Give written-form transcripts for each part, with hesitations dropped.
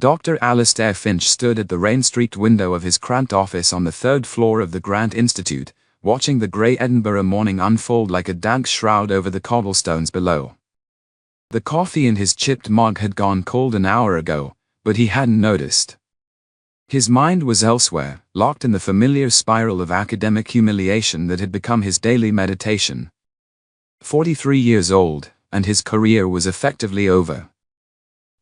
Dr. Alastair Finch stood at the rain-streaked window of his cramped office on the third floor of the Grant Institute, watching the grey Edinburgh morning unfold like a dank shroud over the cobblestones below. The coffee in his chipped mug had gone cold an hour ago, but he hadn't noticed. His mind was elsewhere, locked in the familiar spiral of academic humiliation that had become his daily meditation. 43 years old, and his career was effectively over.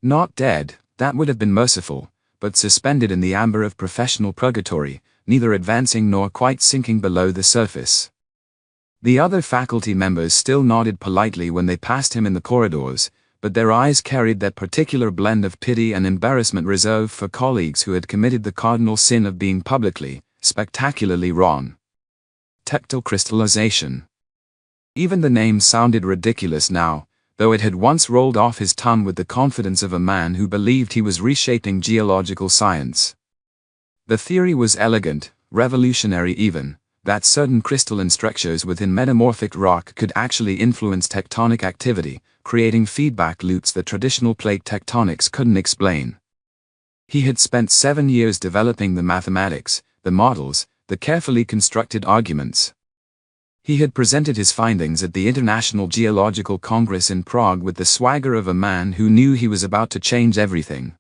Not dead, that would have been merciful, but suspended in the amber of professional purgatory, neither advancing nor quite sinking below the surface. The other faculty members still nodded politely when they passed him in the corridors, but their eyes carried that particular blend of pity and embarrassment reserved for colleagues who had committed the cardinal sin of being publicly, spectacularly wrong. Tectile crystallization. Even the name sounded ridiculous now, though it had once rolled off his tongue with the confidence of a man who believed he was reshaping geological science. The theory was elegant, revolutionary even, that certain crystalline structures within metamorphic rock could actually influence tectonic activity, creating feedback loops that traditional plate tectonics couldn't explain. He had spent 7 years developing the mathematics, the models, the carefully constructed arguments. He had presented his findings at the International Geological Congress in Prague with the swagger of a man who knew he was about to change everything.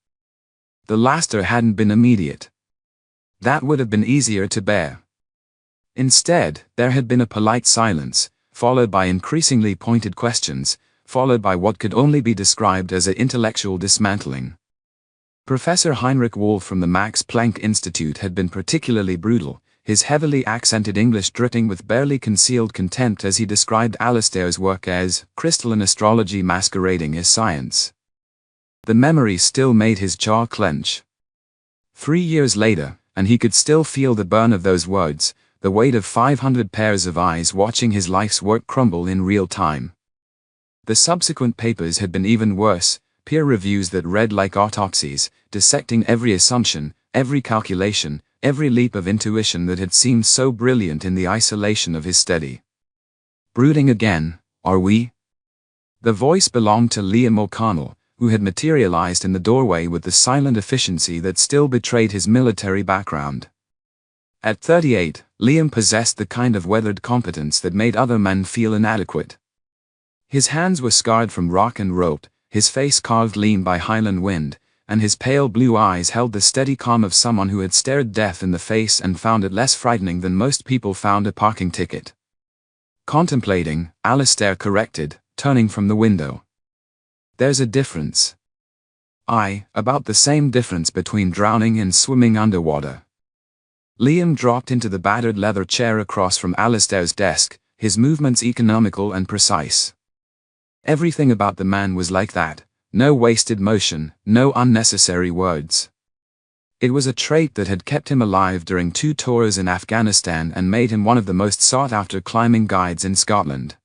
The laughter hadn't been immediate. That would have been easier to bear. Instead, there had been a polite silence, followed by increasingly pointed questions, followed by what could only be described as an intellectual dismantling. Professor Heinrich Wolff from the Max Planck Institute had been particularly brutal, his heavily accented English dripping with barely concealed contempt as he described Alastair's work as crystalline astrology masquerading as science. The memory still made his jaw clench. 3 years later, and he could still feel the burn of those words, the weight of 500 pairs of eyes watching his life's work crumble in real time. The subsequent papers had been even worse, peer reviews that read like autopsies, dissecting every assumption, every calculation, every leap of intuition that had seemed so brilliant in the isolation of his study. Brooding again, are we? The voice belonged to Liam O'Connell, who had materialized in the doorway with the silent efficiency that still betrayed his military background. At 38, Liam possessed the kind of weathered competence that made other men feel inadequate. His hands were scarred from rock and rope, his face carved lean by Highland wind, and his pale blue eyes held the steady calm of someone who had stared death in the face and found it less frightening than most people found a parking ticket. Contemplating, Alastair corrected, turning from the window. There's a difference. About the same difference between drowning and swimming underwater. Liam dropped into the battered leather chair across from Alastair's desk, his movements economical and precise. Everything about the man was like that. No wasted motion, no unnecessary words. It was a trait that had kept him alive during 2 tours in Afghanistan and made him one of the most sought-after climbing guides in Scotland.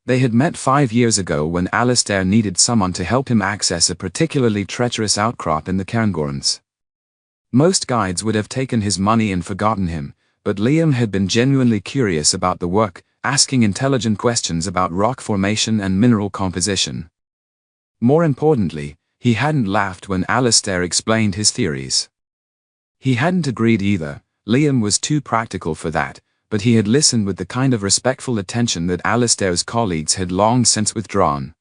They had met 5 years ago when Alastair needed someone to help him access a particularly treacherous outcrop in the Cairngorms. Most guides would have taken his money and forgotten him, but Liam had been genuinely curious about the work, asking intelligent questions about rock formation and mineral composition. More importantly, he hadn't laughed when Alastair explained his theories. He hadn't agreed either, Liam was too practical for that, but he had listened with the kind of respectful attention that Alastair's colleagues had long since withdrawn.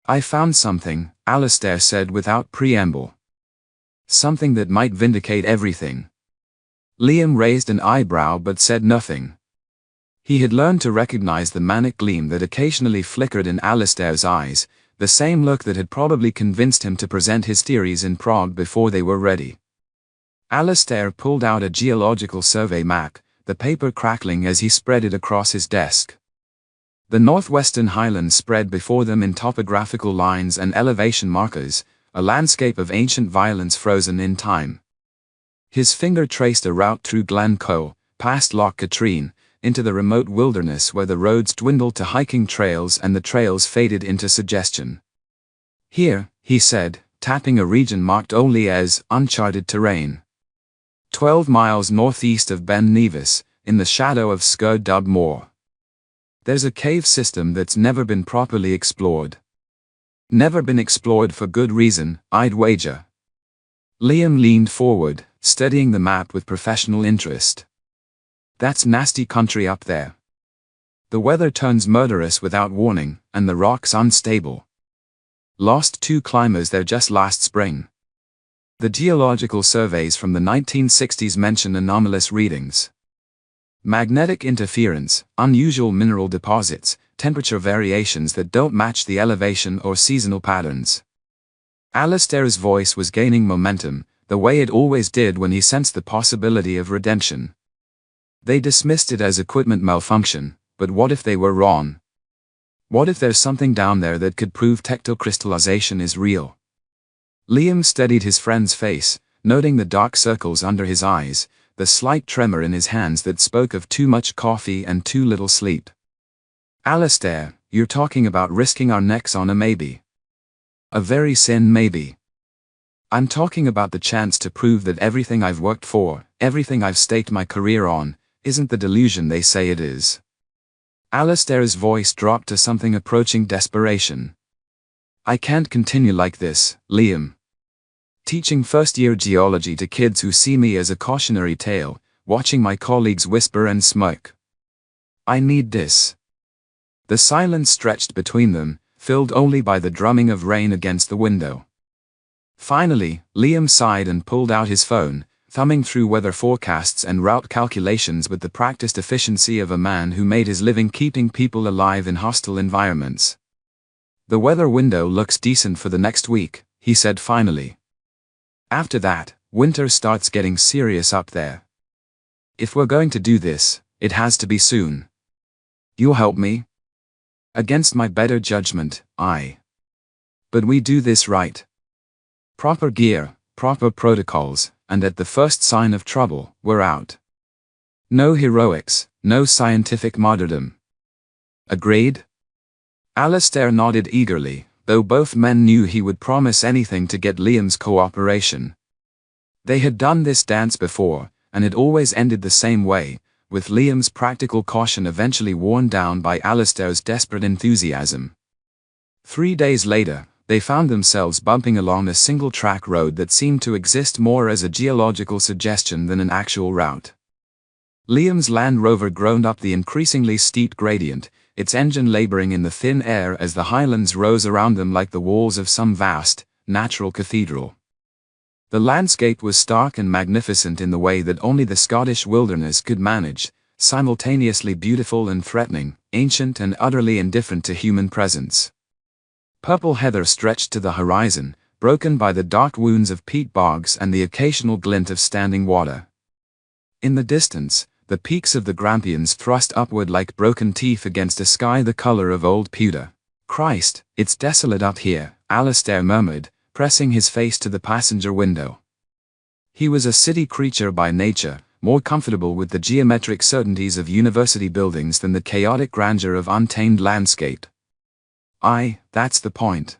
I found something, Alastair said without preamble. Something that might vindicate everything. Liam raised an eyebrow but said nothing. He had learned to recognize the manic gleam that occasionally flickered in Alastair's eyes, the same look that had probably convinced him to present his theories in Prague before they were ready. Alastair pulled out a geological survey map, the paper crackling as he spread it across his desk. The northwestern highlands spread before them in topographical lines and elevation markers, a landscape of ancient violence frozen in time. His finger traced a route through Glen Coe, past Loch Katrine, into the remote wilderness where the roads dwindled to hiking trails and the trails faded into suggestion. Here, he said, tapping a region marked only as uncharted terrain. 12 miles northeast of Ben Nevis, in the shadow of Sgurr Dub Moor. There's a cave system that's never been properly explored. Never been explored for good reason, I'd wager. Liam leaned forward, studying the map with professional interest. That's nasty country up there. The weather turns murderous without warning, and the rocks unstable. Lost 2 climbers there just last spring. The geological surveys from the 1960s mention anomalous readings. Magnetic interference, unusual mineral deposits, temperature variations that don't match the elevation or seasonal patterns. Alistair's voice was gaining momentum, the way it always did when he sensed the possibility of redemption. They dismissed it as equipment malfunction, but what if they were wrong? What if there's something down there that could prove tectocrystallization is real? Liam studied his friend's face, noting the dark circles under his eyes, the slight tremor in his hands that spoke of too much coffee and too little sleep. Alistair, you're talking about risking our necks on a maybe. A very thin maybe. I'm talking about the chance to prove that everything I've worked for, everything I've staked my career on, isn't the delusion they say it is. Alistair's voice dropped to something approaching desperation. I can't continue like this, Liam. Teaching first-year geology to kids who see me as a cautionary tale, watching my colleagues whisper and smirk. I need this. The silence stretched between them, filled only by the drumming of rain against the window. Finally, Liam sighed and pulled out his phone, thumbing through weather forecasts and route calculations with the practiced efficiency of a man who made his living keeping people alive in hostile environments. The weather window looks decent for the next week, he said finally. After that, winter starts getting serious up there. If we're going to do this, it has to be soon. You'll help me? Against my better judgment, aye. But we do this right. Proper gear, proper protocols, and at the first sign of trouble, we're out. No heroics, no scientific martyrdom. Agreed? Alistair nodded eagerly, though both men knew he would promise anything to get Liam's cooperation. They had done this dance before, and it always ended the same way, with Liam's practical caution eventually worn down by Alistair's desperate enthusiasm. 3 days later, they found themselves bumping along a single-track road that seemed to exist more as a geological suggestion than an actual route. Liam's Land Rover groaned up the increasingly steep gradient, its engine laboring in the thin air as the highlands rose around them like the walls of some vast, natural cathedral. The landscape was stark and magnificent in the way that only the Scottish wilderness could manage, simultaneously beautiful and threatening, ancient and utterly indifferent to human presence. Purple heather stretched to the horizon, broken by the dark wounds of peat bogs and the occasional glint of standing water. In the distance, the peaks of the Grampians thrust upward like broken teeth against a sky the color of old pewter. Christ, it's desolate up here, Alistair murmured, pressing his face to the passenger window. He was a city creature by nature, more comfortable with the geometric certainties of university buildings than the chaotic grandeur of untamed landscape. Aye, that's the point.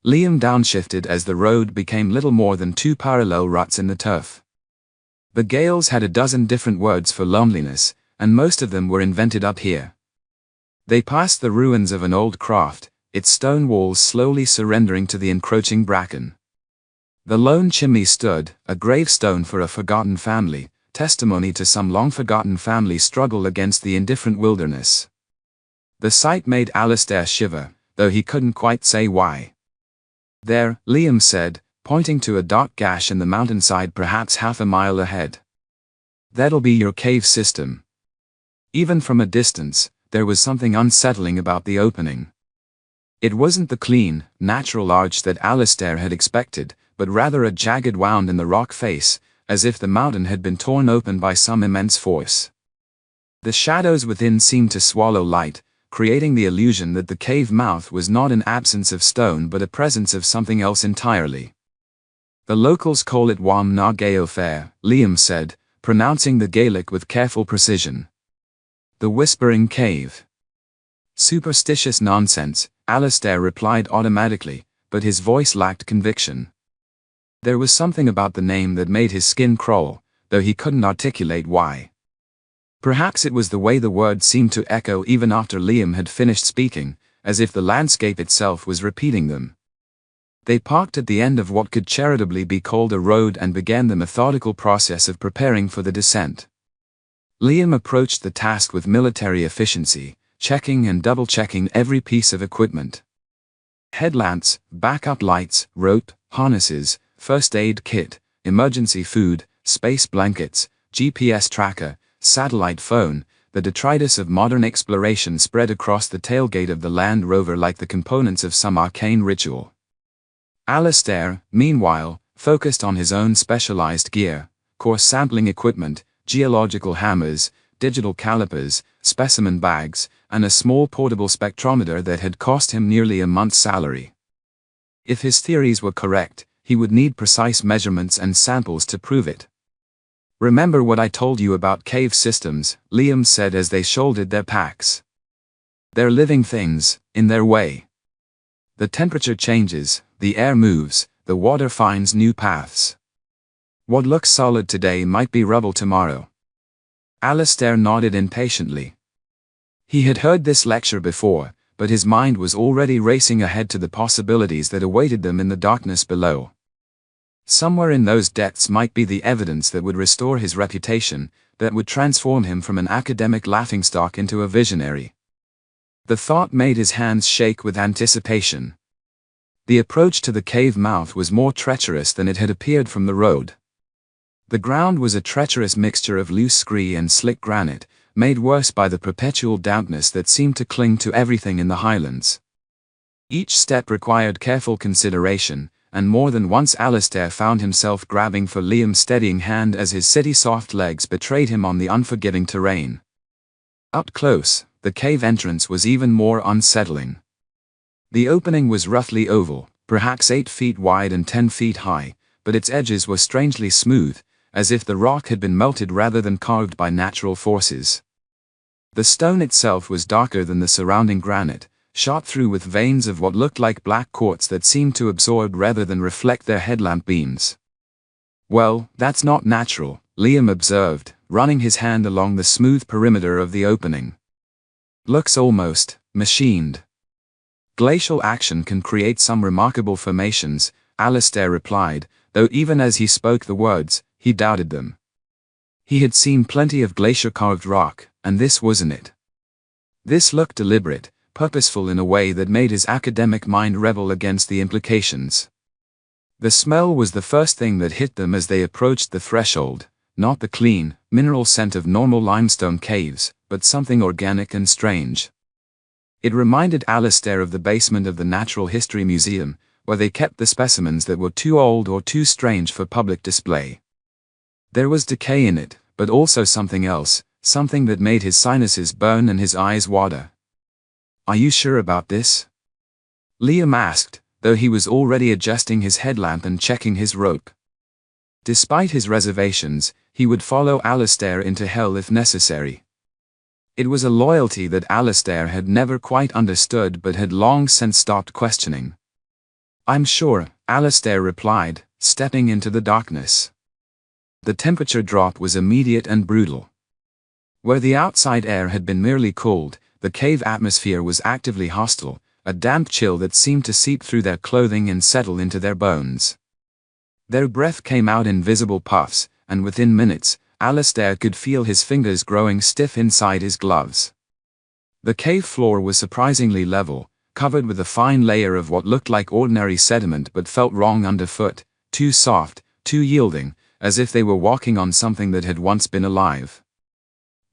Liam downshifted as the road became little more than 2 parallel ruts in the turf. The Gaels had a dozen different words for loneliness, and most of them were invented up here. They passed the ruins of an old craft, its stone walls slowly surrendering to the encroaching bracken. The lone chimney stood, a gravestone for a forgotten family, testimony to some long-forgotten family struggle against the indifferent wilderness. The sight made Alistair shiver, though he couldn't quite say why. There, Liam said, pointing to a dark gash in the mountainside perhaps half a mile ahead. That'll be your cave system. Even from a distance, there was something unsettling about the opening. It wasn't the clean, natural arch that Alistair had expected, but rather a jagged wound in the rock face, as if the mountain had been torn open by some immense force. The shadows within seemed to swallow light, creating the illusion that the cave mouth was not an absence of stone but a presence of something else entirely. The locals call it Wam na Gael Fair, Liam said, pronouncing the Gaelic with careful precision. The Whispering Cave. Superstitious nonsense, Alistair replied automatically, but his voice lacked conviction. There was something about the name that made his skin crawl, though he couldn't articulate why. Perhaps it was the way the words seemed to echo even after Liam had finished speaking, as if the landscape itself was repeating them. They parked at the end of what could charitably be called a road and began the methodical process of preparing for the descent. Liam approached the task with military efficiency, checking and double-checking every piece of equipment. Headlamps, backup lights, rope, harnesses, first aid kit, emergency food, space blankets, GPS tracker, satellite phone. The detritus of modern exploration spread across the tailgate of the Land Rover like the components of some arcane ritual. Alistair, meanwhile, focused on his own specialized gear, coarse sampling equipment, geological hammers, digital calipers, specimen bags, and a small portable spectrometer that had cost him nearly a month's salary. If his theories were correct, he would need precise measurements and samples to prove it. "Remember what I told you about cave systems," Liam said as they shouldered their packs. "They're living things, in their way. The temperature changes, the air moves, the water finds new paths. What looks solid today might be rubble tomorrow." Alistair nodded impatiently. He had heard this lecture before, but his mind was already racing ahead to the possibilities that awaited them in the darkness below. Somewhere in those depths might be the evidence that would restore his reputation, that would transform him from an academic laughingstock into a visionary. The thought made his hands shake with anticipation. The approach to the cave mouth was more treacherous than it had appeared from the road. The ground was a treacherous mixture of loose scree and slick granite, made worse by the perpetual dampness that seemed to cling to everything in the Highlands. Each step required careful consideration, and more than once Alistair found himself grabbing for Liam's steadying hand as his city-soft legs betrayed him on the unforgiving terrain. Up close, the cave entrance was even more unsettling. The opening was roughly oval, perhaps 8 feet wide and 10 feet high, but its edges were strangely smooth, as if the rock had been melted rather than carved by natural forces. The stone itself was darker than the surrounding granite, shot through with veins of what looked like black quartz that seemed to absorb rather than reflect their headlamp beams. "Well, that's not natural," Liam observed, running his hand along the smooth perimeter of the opening. "Looks almost machined." "Glacial action can create some remarkable formations," Alistair replied, though even as he spoke the words, he doubted them. He had seen plenty of glacier-carved rock, and this wasn't it. This looked deliberate, purposeful in a way that made his academic mind rebel against the implications. The smell was the first thing that hit them as they approached the threshold, not the clean, mineral scent of normal limestone caves, but something organic and strange. It reminded Alistair of the basement of the Natural History Museum, where they kept the specimens that were too old or too strange for public display. There was decay in it, but also something else, something that made his sinuses burn and his eyes water. "Are you sure about this?" Liam asked, though he was already adjusting his headlamp and checking his rope. Despite his reservations, he would follow Alistair into hell if necessary. It was a loyalty that Alistair had never quite understood but had long since stopped questioning. "I'm sure," Alistair replied, stepping into the darkness. The temperature drop was immediate and brutal. Where the outside air had been merely cold, the cave atmosphere was actively hostile, a damp chill that seemed to seep through their clothing and settle into their bones. Their breath came out in visible puffs, and within minutes, Alistair could feel his fingers growing stiff inside his gloves. The cave floor was surprisingly level, covered with a fine layer of what looked like ordinary sediment but felt wrong underfoot, too soft, too yielding, as if they were walking on something that had once been alive.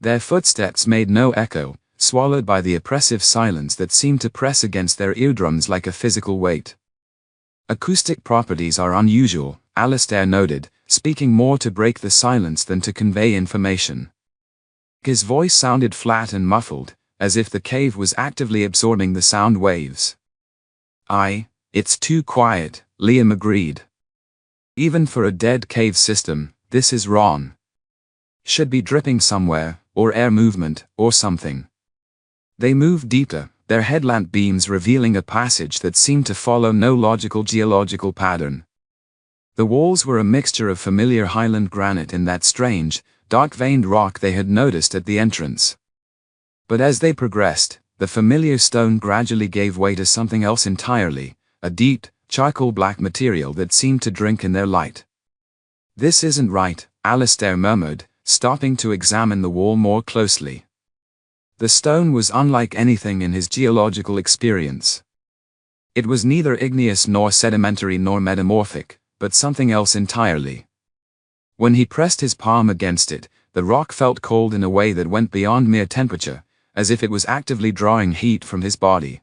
Their footsteps made no echo, swallowed by the oppressive silence that seemed to press against their eardrums like a physical weight. "Acoustic properties are unusual," Alistair noted, speaking more to break the silence than to convey information. His voice sounded flat and muffled, as if the cave was actively absorbing the sound waves. It's too quiet," Liam agreed. "Even for a dead cave system, this is wrong. Should be dripping somewhere, or air movement, or something." They moved deeper, their headlamp beams revealing a passage that seemed to follow no logical geological pattern. The walls were a mixture of familiar highland granite and that strange, dark-veined rock they had noticed at the entrance. But as they progressed, the familiar stone gradually gave way to something else entirely, a deep, charcoal-black material that seemed to drink in their light. "This isn't right," Alistair murmured, stopping to examine the wall more closely. The stone was unlike anything in his geological experience. It was neither igneous nor sedimentary nor metamorphic, but something else entirely. When he pressed his palm against it, the rock felt cold in a way that went beyond mere temperature, as if it was actively drawing heat from his body.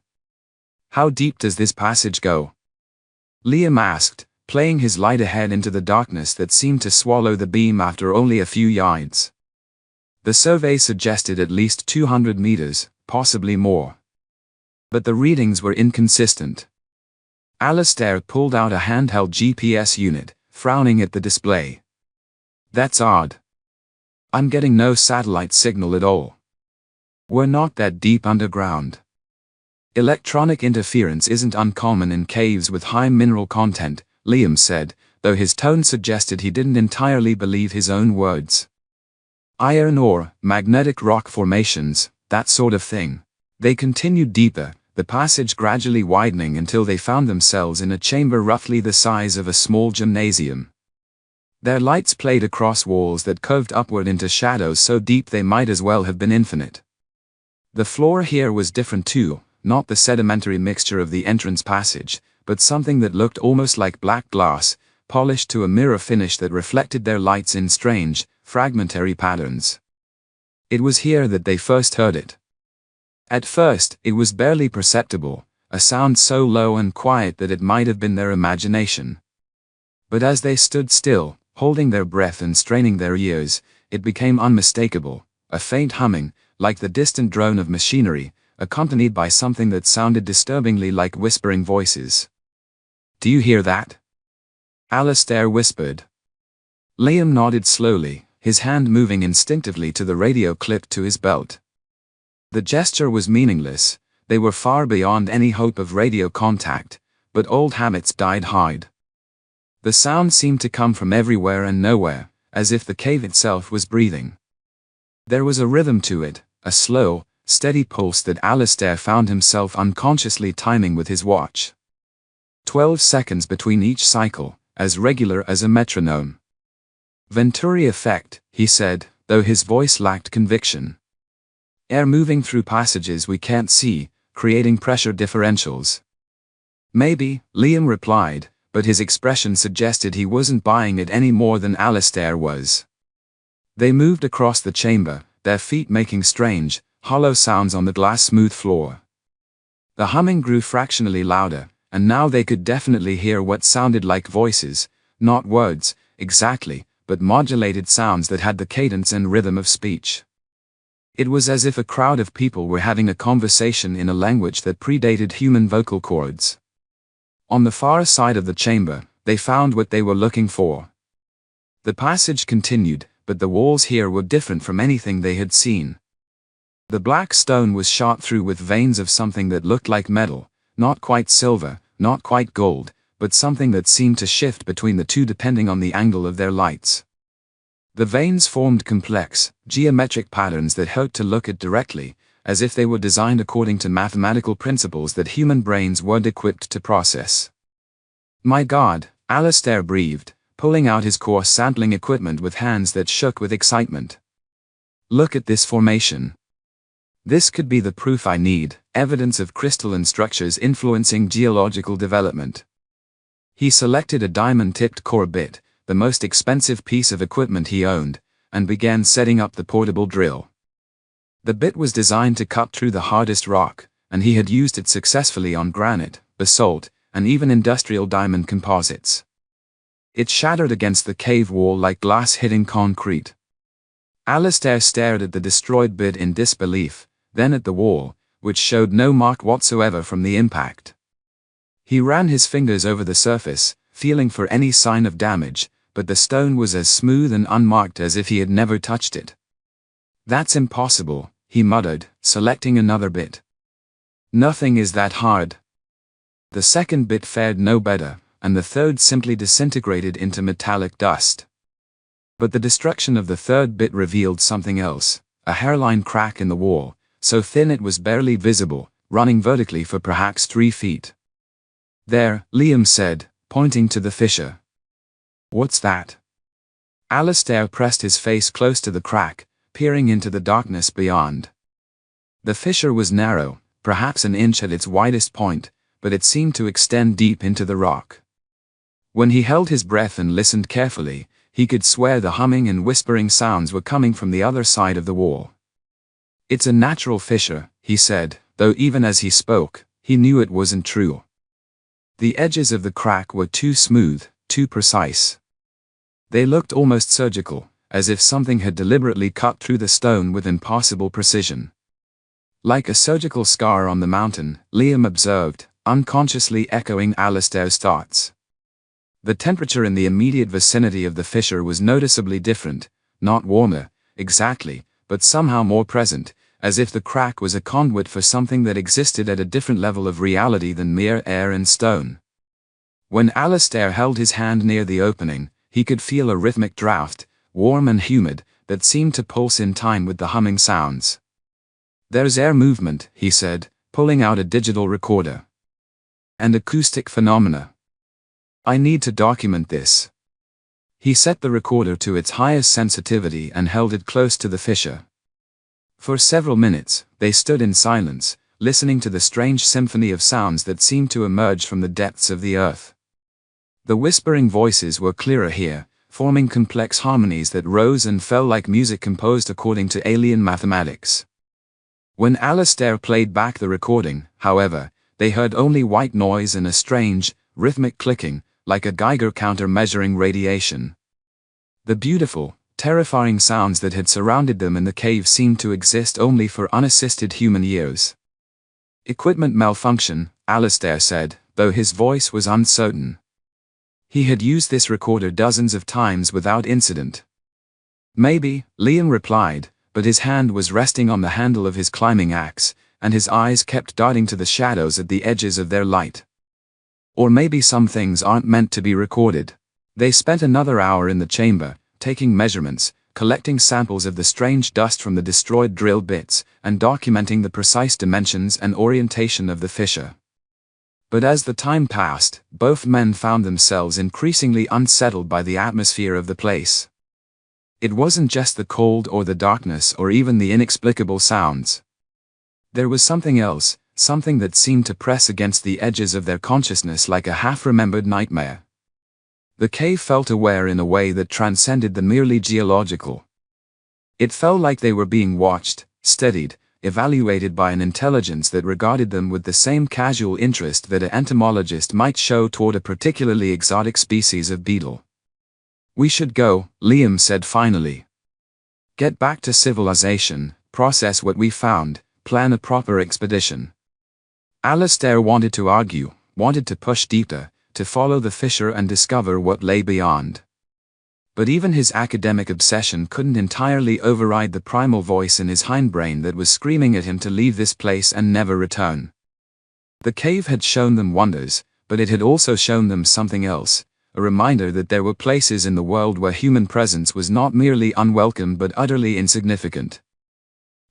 "How deep does this passage go?" Liam asked, playing his light ahead into the darkness that seemed to swallow the beam after only a few yards. The survey suggested at least 200 meters, possibly more. But the readings were inconsistent. Alistair pulled out a handheld GPS unit, frowning at the display. "That's odd. I'm getting no satellite signal at all. We're not that deep underground." "Electronic interference isn't uncommon in caves with high mineral content," Liam said, though his tone suggested he didn't entirely believe his own words. "Iron ore, magnetic rock formations, that sort of thing." They continued deeper, the passage gradually widening until they found themselves in a chamber roughly the size of a small gymnasium. Their lights played across walls that curved upward into shadows so deep they might as well have been infinite. The floor here was different too, not the sedimentary mixture of the entrance passage, but something that looked almost like black glass, polished to a mirror finish that reflected their lights in strange, fragmentary patterns. It was here that they first heard it. At first, it was barely perceptible, a sound so low and quiet that it might have been their imagination. But as they stood still, holding their breath and straining their ears, it became unmistakable, a faint humming, like the distant drone of machinery, accompanied by something that sounded disturbingly like whispering voices. "Do you hear that?" Alistair whispered. Liam nodded slowly, his hand moving instinctively to the radio clipped to his belt. The gesture was meaningless, they were far beyond any hope of radio contact, but old habits died hard. The sound seemed to come from everywhere and nowhere, as if the cave itself was breathing. There was a rhythm to it, a slow, steady pulse that Alistair found himself unconsciously timing with his watch. 12 seconds between each cycle, as regular as a metronome. "Venturi effect," he said, though his voice lacked conviction. "Air moving through passages we can't see, creating pressure differentials." "Maybe," Liam replied, but his expression suggested he wasn't buying it any more than Alistair was. They moved across the chamber, their feet making strange, hollow sounds on the glass-smooth floor. The humming grew fractionally louder, and now they could definitely hear what sounded like voices, not words, exactly, but modulated sounds that had the cadence and rhythm of speech. It was as if a crowd of people were having a conversation in a language that predated human vocal cords. On the far side of the chamber, they found what they were looking for. The passage continued, but the walls here were different from anything they had seen. The black stone was shot through with veins of something that looked like metal, not quite silver, not quite gold, but something that seemed to shift between the two depending on the angle of their lights. The veins formed complex, geometric patterns that hurt to look at directly, as if they were designed according to mathematical principles that human brains weren't equipped to process. "My God," Alistair breathed, pulling out his core sampling equipment with hands that shook with excitement. "Look at this formation. This could be the proof I need, evidence of crystalline structures influencing geological development." He selected a diamond-tipped core bit, the most expensive piece of equipment he owned, and began setting up the portable drill. The bit was designed to cut through the hardest rock, and he had used it successfully on granite, basalt, and even industrial diamond composites. It shattered against the cave wall like glass hitting concrete. Alistair stared at the destroyed bit in disbelief, then at the wall, which showed no mark whatsoever from the impact. He ran his fingers over the surface, feeling for any sign of damage, but the stone was as smooth and unmarked as if he had never touched it. "That's impossible," he muttered, selecting another bit. "Nothing is that hard." The second bit fared no better, and the third simply disintegrated into metallic dust. But the destruction of the third bit revealed something else, a hairline crack in the wall, so thin it was barely visible, running vertically for perhaps 3 feet. "There," Liam said, pointing to the fissure. "What's that?" Alistair pressed his face close to the crack, peering into the darkness beyond. The fissure was narrow, perhaps an inch at its widest point, but it seemed to extend deep into the rock. When he held his breath and listened carefully, he could swear the humming and whispering sounds were coming from the other side of the wall. "It's a natural fissure," he said, though even as he spoke, he knew it wasn't true. The edges of the crack were too smooth, too precise. They looked almost surgical, as if something had deliberately cut through the stone with impossible precision. "Like a surgical scar on the mountain," Liam observed, unconsciously echoing Alistair's thoughts. The temperature in the immediate vicinity of the fissure was noticeably different, not warmer, exactly, but somehow more present, as if the crack was a conduit for something that existed at a different level of reality than mere air and stone. When Alistair held his hand near the opening, he could feel a rhythmic draft, warm and humid, that seemed to pulse in time with the humming sounds. "There's air movement," he said, pulling out a digital recorder. "And acoustic phenomena. I need to document this." He set the recorder to its highest sensitivity and held it close to the fissure. For several minutes, they stood in silence, listening to the strange symphony of sounds that seemed to emerge from the depths of the earth. The whispering voices were clearer here, forming complex harmonies that rose and fell like music composed according to alien mathematics. When Alistair played back the recording, however, they heard only white noise and a strange, rhythmic clicking, like a Geiger counter measuring radiation. The beautiful, terrifying sounds that had surrounded them in the cave seemed to exist only for unassisted human ears. "Equipment malfunction," Alistair said, though his voice was uncertain. He had used this recorder dozens of times without incident. "Maybe," Liam replied, but his hand was resting on the handle of his climbing axe, and his eyes kept darting to the shadows at the edges of their light. "Or maybe some things aren't meant to be recorded." They spent another hour in the chamber, taking measurements, collecting samples of the strange dust from the destroyed drill bits, and documenting the precise dimensions and orientation of the fissure. But as the time passed, both men found themselves increasingly unsettled by the atmosphere of the place. It wasn't just the cold or the darkness or even the inexplicable sounds. There was something else, something that seemed to press against the edges of their consciousness like a half-remembered nightmare. The cave felt aware in a way that transcended the merely geological. It felt like they were being watched, studied, evaluated by an intelligence that regarded them with the same casual interest that an entomologist might show toward a particularly exotic species of beetle. "We should go," Liam said finally. "Get back to civilization, process what we found, plan a proper expedition." Alistair wanted to argue, wanted to push deeper, to follow the fissure and discover what lay beyond. But even his academic obsession couldn't entirely override the primal voice in his hindbrain that was screaming at him to leave this place and never return. The cave had shown them wonders, but it had also shown them something else, a reminder that there were places in the world where human presence was not merely unwelcome but utterly insignificant.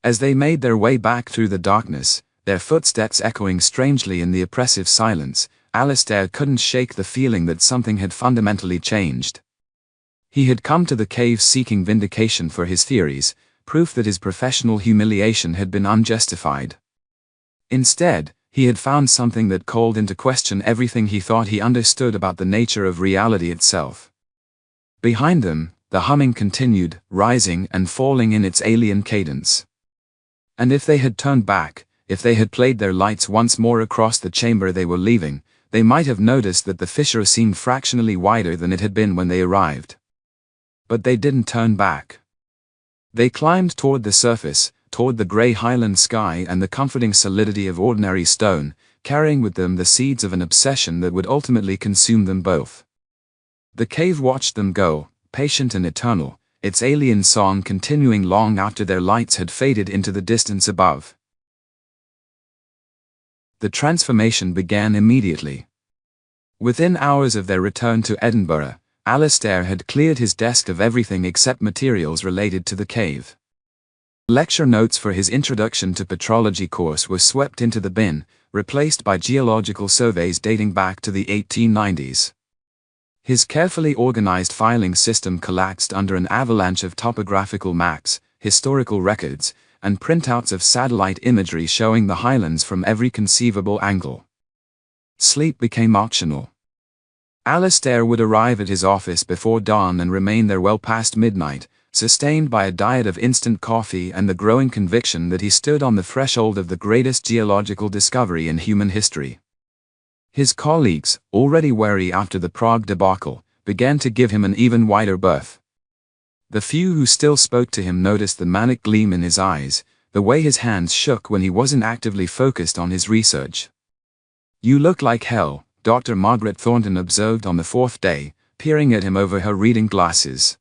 As they made their way back through the darkness, their footsteps echoing strangely in the oppressive silence, Alistair couldn't shake the feeling that something had fundamentally changed. He had come to the cave seeking vindication for his theories, proof that his professional humiliation had been unjustified. Instead, he had found something that called into question everything he thought he understood about the nature of reality itself. Behind them, the humming continued, rising and falling in its alien cadence. And if they had turned back, if they had played their lights once more across the chamber they were leaving, they might have noticed that the fissure seemed fractionally wider than it had been when they arrived. But they didn't turn back. They climbed toward the surface, toward the grey highland sky and the comforting solidity of ordinary stone, carrying with them the seeds of an obsession that would ultimately consume them both. The cave watched them go, patient and eternal, its alien song continuing long after their lights had faded into the distance above. The transformation began immediately. Within hours of their return to Edinburgh, Alistair had cleared his desk of everything except materials related to the cave. Lecture notes for his Introduction to Petrology course were swept into the bin, replaced by geological surveys dating back to the 1890s. His carefully organized filing system collapsed under an avalanche of topographical maps, historical records, and printouts of satellite imagery showing the highlands from every conceivable angle. Sleep became optional. Alastair would arrive at his office before dawn and remain there well past midnight, sustained by a diet of instant coffee and the growing conviction that he stood on the threshold of the greatest geological discovery in human history. His colleagues, already wary after the Prague debacle, began to give him an even wider berth. The few who still spoke to him noticed the manic gleam in his eyes, the way his hands shook when he wasn't actively focused on his research. "You look like hell," Dr. Margaret Thornton observed on the fourth day, peering at him over her reading glasses.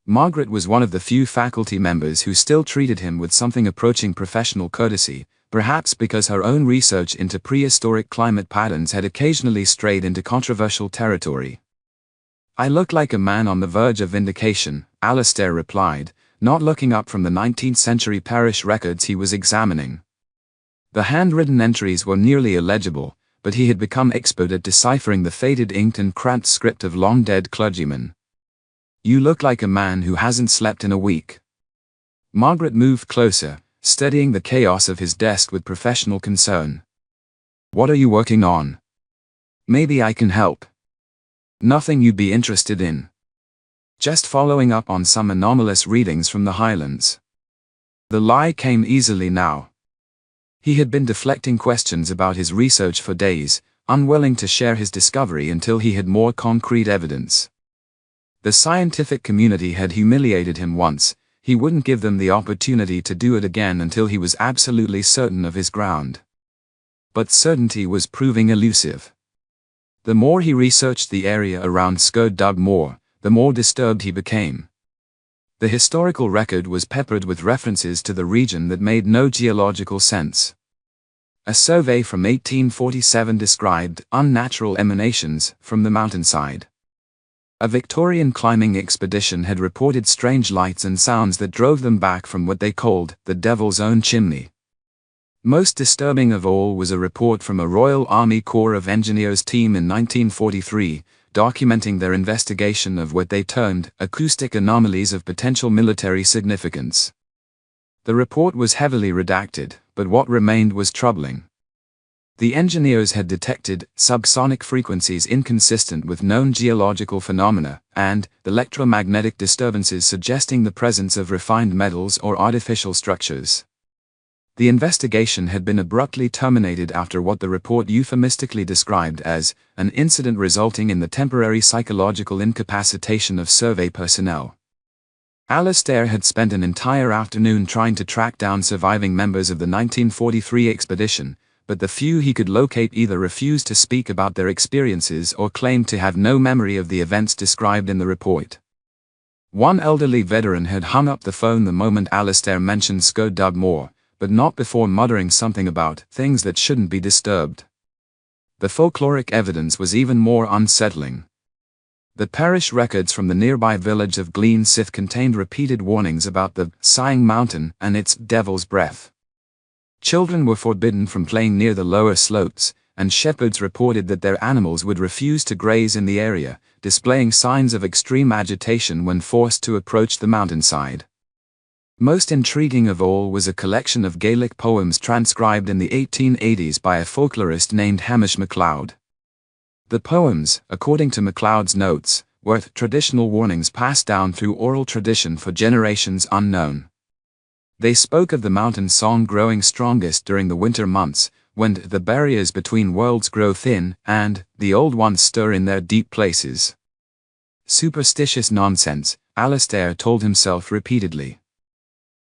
Margaret was one of the few faculty members who still treated him with something approaching professional courtesy, perhaps because her own research into prehistoric climate patterns had occasionally strayed into controversial territory. "I look like a man on the verge of vindication," Alastair replied, not looking up from the 19th century parish records he was examining. The handwritten entries were nearly illegible, but he had become expert at deciphering the faded inked and cramped script of long-dead clergymen. "You look like a man who hasn't slept in a week." Margaret moved closer, studying the chaos of his desk with professional concern. "What are you working on? Maybe I can help." "Nothing you'd be interested in. Just following up on some anomalous readings from the Highlands." The lie came easily now. He had been deflecting questions about his research for days, unwilling to share his discovery until he had more concrete evidence. The scientific community had humiliated him once, he wouldn't give them the opportunity to do it again until he was absolutely certain of his ground. But certainty was proving elusive. The more he researched the area around Scottish Moor, the more disturbed he became. The historical record was peppered with references to the region that made no geological sense. A survey from 1847 described unnatural emanations from the mountainside. A Victorian climbing expedition had reported strange lights and sounds that drove them back from what they called the Devil's Own Chimney. Most disturbing of all was a report from a Royal Army Corps of Engineers team in 1943, documenting their investigation of what they termed acoustic anomalies of potential military significance. The report was heavily redacted, but what remained was troubling. The engineers had detected subsonic frequencies inconsistent with known geological phenomena, and electromagnetic disturbances suggesting the presence of refined metals or artificial structures. The investigation had been abruptly terminated after what the report euphemistically described as an incident resulting in the temporary psychological incapacitation of survey personnel. Alastair had spent an entire afternoon trying to track down surviving members of the 1943 expedition, but the few he could locate either refused to speak about their experiences or claimed to have no memory of the events described in the report. One elderly veteran had hung up the phone the moment Alastair mentioned Scottish Moor, but not before muttering something about things that shouldn't be disturbed. The folkloric evidence was even more unsettling. The parish records from the nearby village of Glen Sith contained repeated warnings about the Sighing Mountain and its devil's breath. Children were forbidden from playing near the lower slopes, and shepherds reported that their animals would refuse to graze in the area, displaying signs of extreme agitation when forced to approach the mountainside. Most intriguing of all was a collection of Gaelic poems transcribed in the 1880s by a folklorist named Hamish MacLeod. The poems, according to MacLeod's notes, were traditional warnings passed down through oral tradition for generations unknown. They spoke of the mountain song growing strongest during the winter months, when the barriers between worlds grow thin, and the old ones stir in their deep places. Superstitious nonsense, Alastair told himself repeatedly.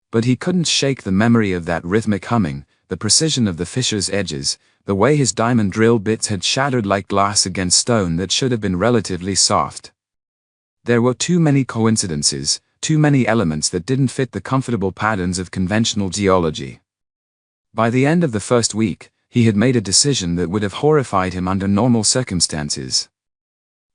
But he couldn't shake the memory of that rhythmic humming, the precision of the fissure's edges, the way his diamond drill bits had shattered like glass against stone that should have been relatively soft. There were too many coincidences, too many elements that didn't fit the comfortable patterns of conventional geology. By the end of the first week, he had made a decision that would have horrified him under normal circumstances.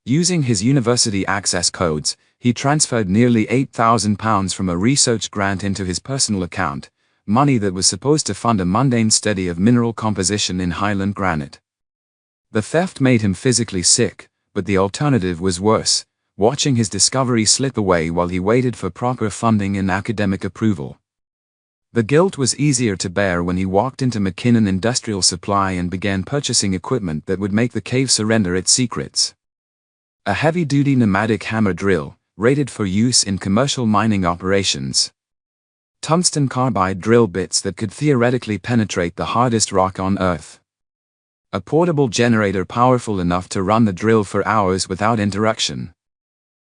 Using his university access codes, he transferred nearly £8,000 from a research grant into his personal account, money that was supposed to fund a mundane study of mineral composition in Highland granite. The theft made him physically sick, but the alternative was worse, watching his discovery slip away while he waited for proper funding and academic approval. The guilt was easier to bear when he walked into McKinnon Industrial Supply and began purchasing equipment that would make the cave surrender its secrets. A heavy-duty pneumatic hammer drill, rated for use in commercial mining operations. Tungsten carbide drill bits that could theoretically penetrate the hardest rock on Earth. A portable generator powerful enough to run the drill for hours without interruption.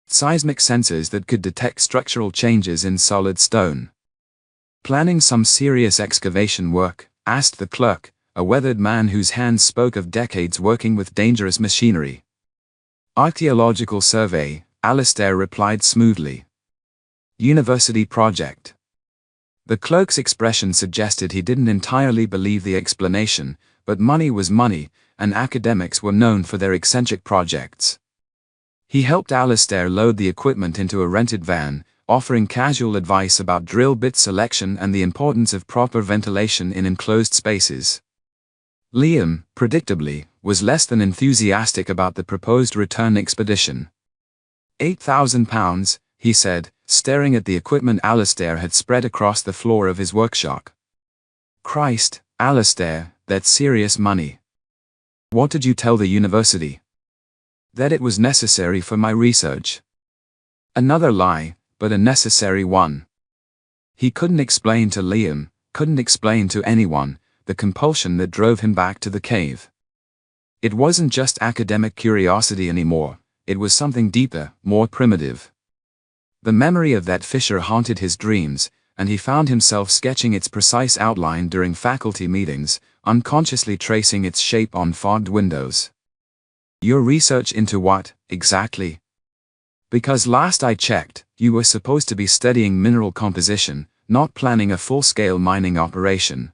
Seismic sensors that could detect structural changes in solid stone. Planning some serious excavation work? Asked the clerk, a weathered man whose hands spoke of decades working with dangerous machinery. Archaeological survey, Alistair replied smoothly. University project. The clerk's expression suggested he didn't entirely believe the explanation, but money was money, and academics were known for their eccentric projects. He helped Alistair load the equipment into a rented van, offering casual advice about drill bit selection and the importance of proper ventilation in enclosed spaces. Liam, predictably, was less than enthusiastic about the proposed return expedition. £8,000, he said, staring at the equipment Alistair had spread across the floor of his workshop. Christ, Alistair, that's serious money. What did you tell the university? That it was necessary for my research. Another lie, but a necessary one. He couldn't explain to Liam, couldn't explain to anyone, the compulsion that drove him back to the cave. It wasn't just academic curiosity anymore, it was something deeper, more primitive. The memory of that fissure haunted his dreams, and he found himself sketching its precise outline during faculty meetings, unconsciously tracing its shape on fogged windows. Your research into what, exactly? Because last I checked, you were supposed to be studying mineral composition, not planning a full-scale mining operation.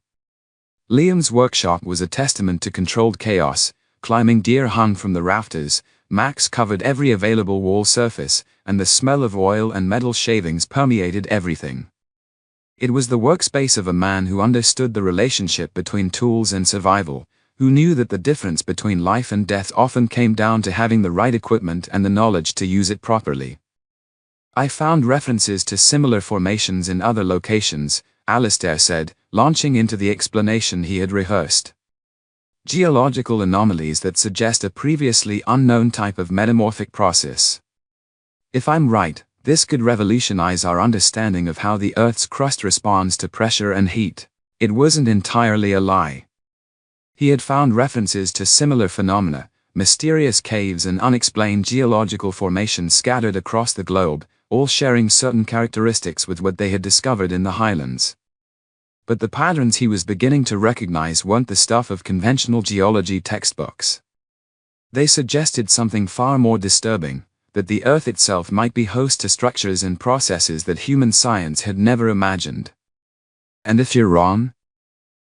Liam's workshop was a testament to controlled chaos. Climbing deer hung from the rafters, Max covered every available wall surface, and the smell of oil and metal shavings permeated everything. It was the workspace of a man who understood the relationship between tools and survival, who knew that the difference between life and death often came down to having the right equipment and the knowledge to use it properly. I found references to similar formations in other locations, Alistair said, launching into the explanation he had rehearsed. Geological anomalies that suggest a previously unknown type of metamorphic process. If I'm right, this could revolutionize our understanding of how the Earth's crust responds to pressure and heat. It wasn't entirely a lie. He had found references to similar phenomena, mysterious caves and unexplained geological formations scattered across the globe, all sharing certain characteristics with what they had discovered in the Highlands. But the patterns he was beginning to recognize weren't the stuff of conventional geology textbooks. They suggested something far more disturbing, that the Earth itself might be host to structures and processes that human science had never imagined. And if you're wrong?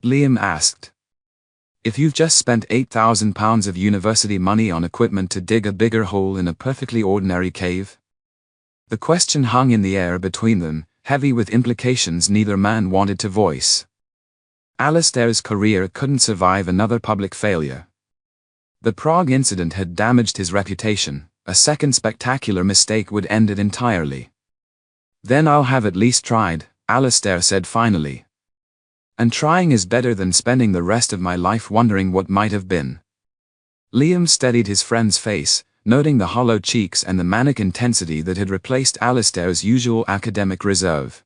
Liam asked. If you've just spent £8,000 of university money on equipment to dig a bigger hole in a perfectly ordinary cave? The question hung in the air between them, heavy with implications neither man wanted to voice. Alistair's career couldn't survive another public failure. The Prague incident had damaged his reputation. A second spectacular mistake would end it entirely. Then I'll have at least tried, Alistair said finally. And trying is better than spending the rest of my life wondering what might have been. Liam steadied his friend's face, noting the hollow cheeks and the manic intensity that had replaced Alistair's usual academic reserve.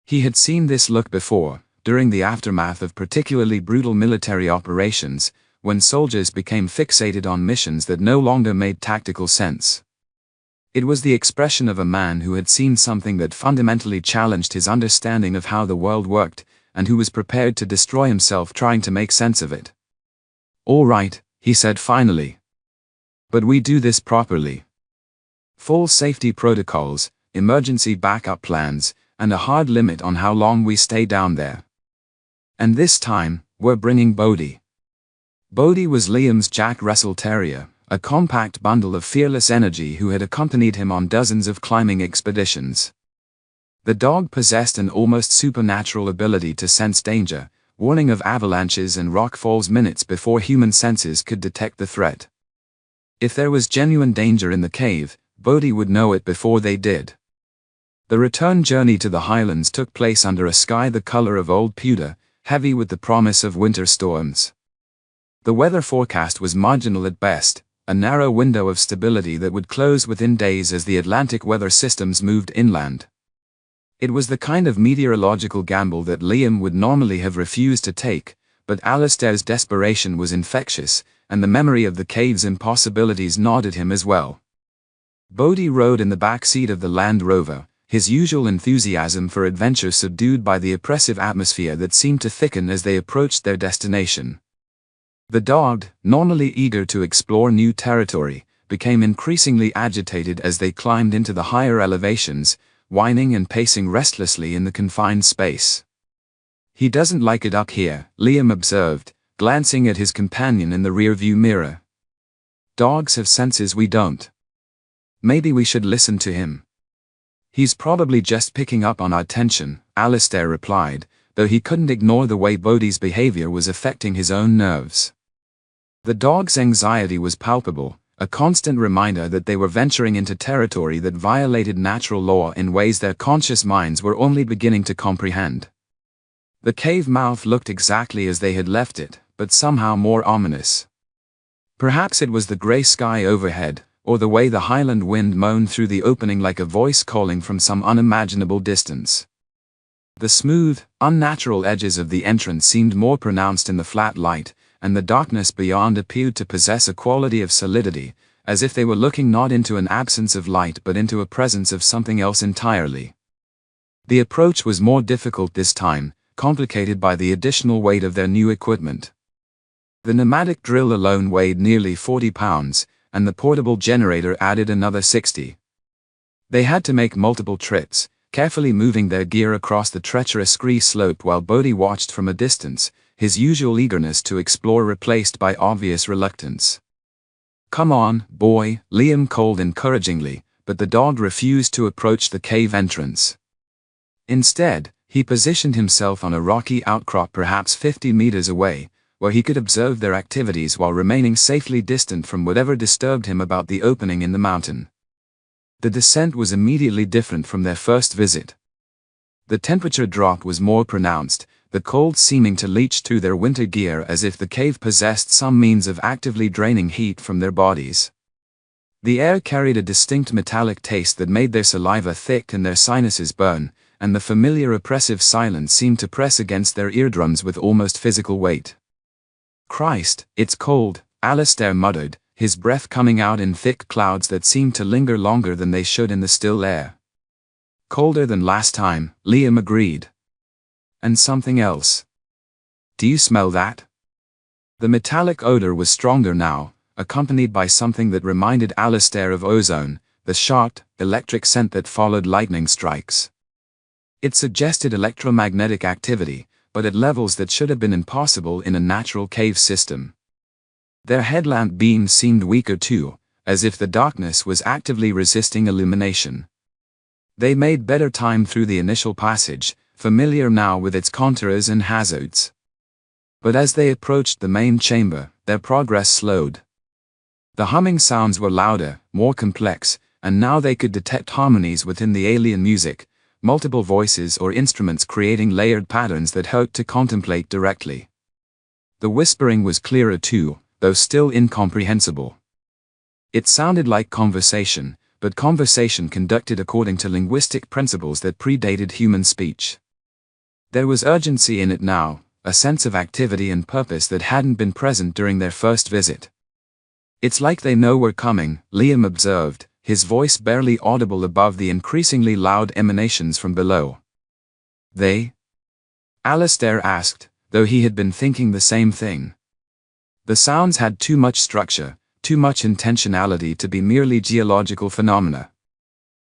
He had seen this look before, during the aftermath of particularly brutal military operations, when soldiers became fixated on missions that no longer made tactical sense. It was the expression of a man who had seen something that fundamentally challenged his understanding of how the world worked, and who was prepared to destroy himself trying to make sense of it. All right, he said finally. But we do this properly. Full safety protocols, emergency backup plans, and a hard limit on how long we stay down there. And this time, we're bringing Bodhi. Bodhi was Liam's Jack Russell Terrier, a compact bundle of fearless energy who had accompanied him on dozens of climbing expeditions. The dog possessed an almost supernatural ability to sense danger, warning of avalanches and rockfalls minutes before human senses could detect the threat. If there was genuine danger in the cave, Bodhi would know it before they did. The return journey to the Highlands took place under a sky the color of old pewter, heavy with the promise of winter storms. The weather forecast was marginal at best, a narrow window of stability that would close within days as the Atlantic weather systems moved inland. It was the kind of meteorological gamble that Liam would normally have refused to take, but Alistair's desperation was infectious, and the memory of the cave's impossibilities gnawed him as well. Bodhi rode in the back seat of the Land Rover, his usual enthusiasm for adventure subdued by the oppressive atmosphere that seemed to thicken as they approached their destination. The dog, normally eager to explore new territory, became increasingly agitated as they climbed into the higher elevations, whining and pacing restlessly in the confined space. "He doesn't like it up here," Liam observed, glancing at his companion in the rearview mirror. "Dogs have senses we don't. Maybe we should listen to him." "He's probably just picking up on our tension," Alistair replied, though he couldn't ignore the way Bodhi's behavior was affecting his own nerves. The dog's anxiety was palpable, a constant reminder that they were venturing into territory that violated natural law in ways their conscious minds were only beginning to comprehend. The cave mouth looked exactly as they had left it, but somehow more ominous. Perhaps it was the grey sky overhead, or the way the highland wind moaned through the opening like a voice calling from some unimaginable distance. The smooth, unnatural edges of the entrance seemed more pronounced in the flat light, and the darkness beyond appeared to possess a quality of solidity, as if they were looking not into an absence of light but into a presence of something else entirely. The approach was more difficult this time, complicated by the additional weight of their new equipment. The pneumatic drill alone weighed nearly 40 pounds, and the portable generator added another 60. They had to make multiple trips, carefully moving their gear across the treacherous scree slope while Bodhi watched from a distance, his usual eagerness to explore replaced by obvious reluctance. "Come on, boy," Liam called encouragingly, but the dog refused to approach the cave entrance. Instead, he positioned himself on a rocky outcrop perhaps 50 meters away, where he could observe their activities while remaining safely distant from whatever disturbed him about the opening in the mountain. The descent was immediately different from their first visit. The temperature drop was more pronounced, the cold seeming to leach through their winter gear as if the cave possessed some means of actively draining heat from their bodies. The air carried a distinct metallic taste that made their saliva thick and their sinuses burn, and the familiar oppressive silence seemed to press against their eardrums with almost physical weight. "Christ, it's cold," Alistair muttered, his breath coming out in thick clouds that seemed to linger longer than they should in the still air. "Colder than last time," Liam agreed. "And something else. Do you smell that?" The metallic odor was stronger now, accompanied by something that reminded Alistair of ozone, the sharp, electric scent that followed lightning strikes. It suggested electromagnetic activity, but at levels that should have been impossible in a natural cave system. Their headlamp beams seemed weaker too, as if the darkness was actively resisting illumination. They made better time through the initial passage, familiar now with its contours and hazards. But as they approached the main chamber, their progress slowed. The humming sounds were louder, more complex, and now they could detect harmonies within the alien music, multiple voices or instruments creating layered patterns that hurt to contemplate directly. The whispering was clearer too, though still incomprehensible. It sounded like conversation, but conversation conducted according to linguistic principles that predated human speech. There was urgency in it now, a sense of activity and purpose that hadn't been present during their first visit. "It's like they know we're coming," Liam observed, his voice barely audible above the increasingly loud emanations from below. "They?" Alistair asked, though he had been thinking the same thing. The sounds had too much structure, too much intentionality to be merely geological phenomena.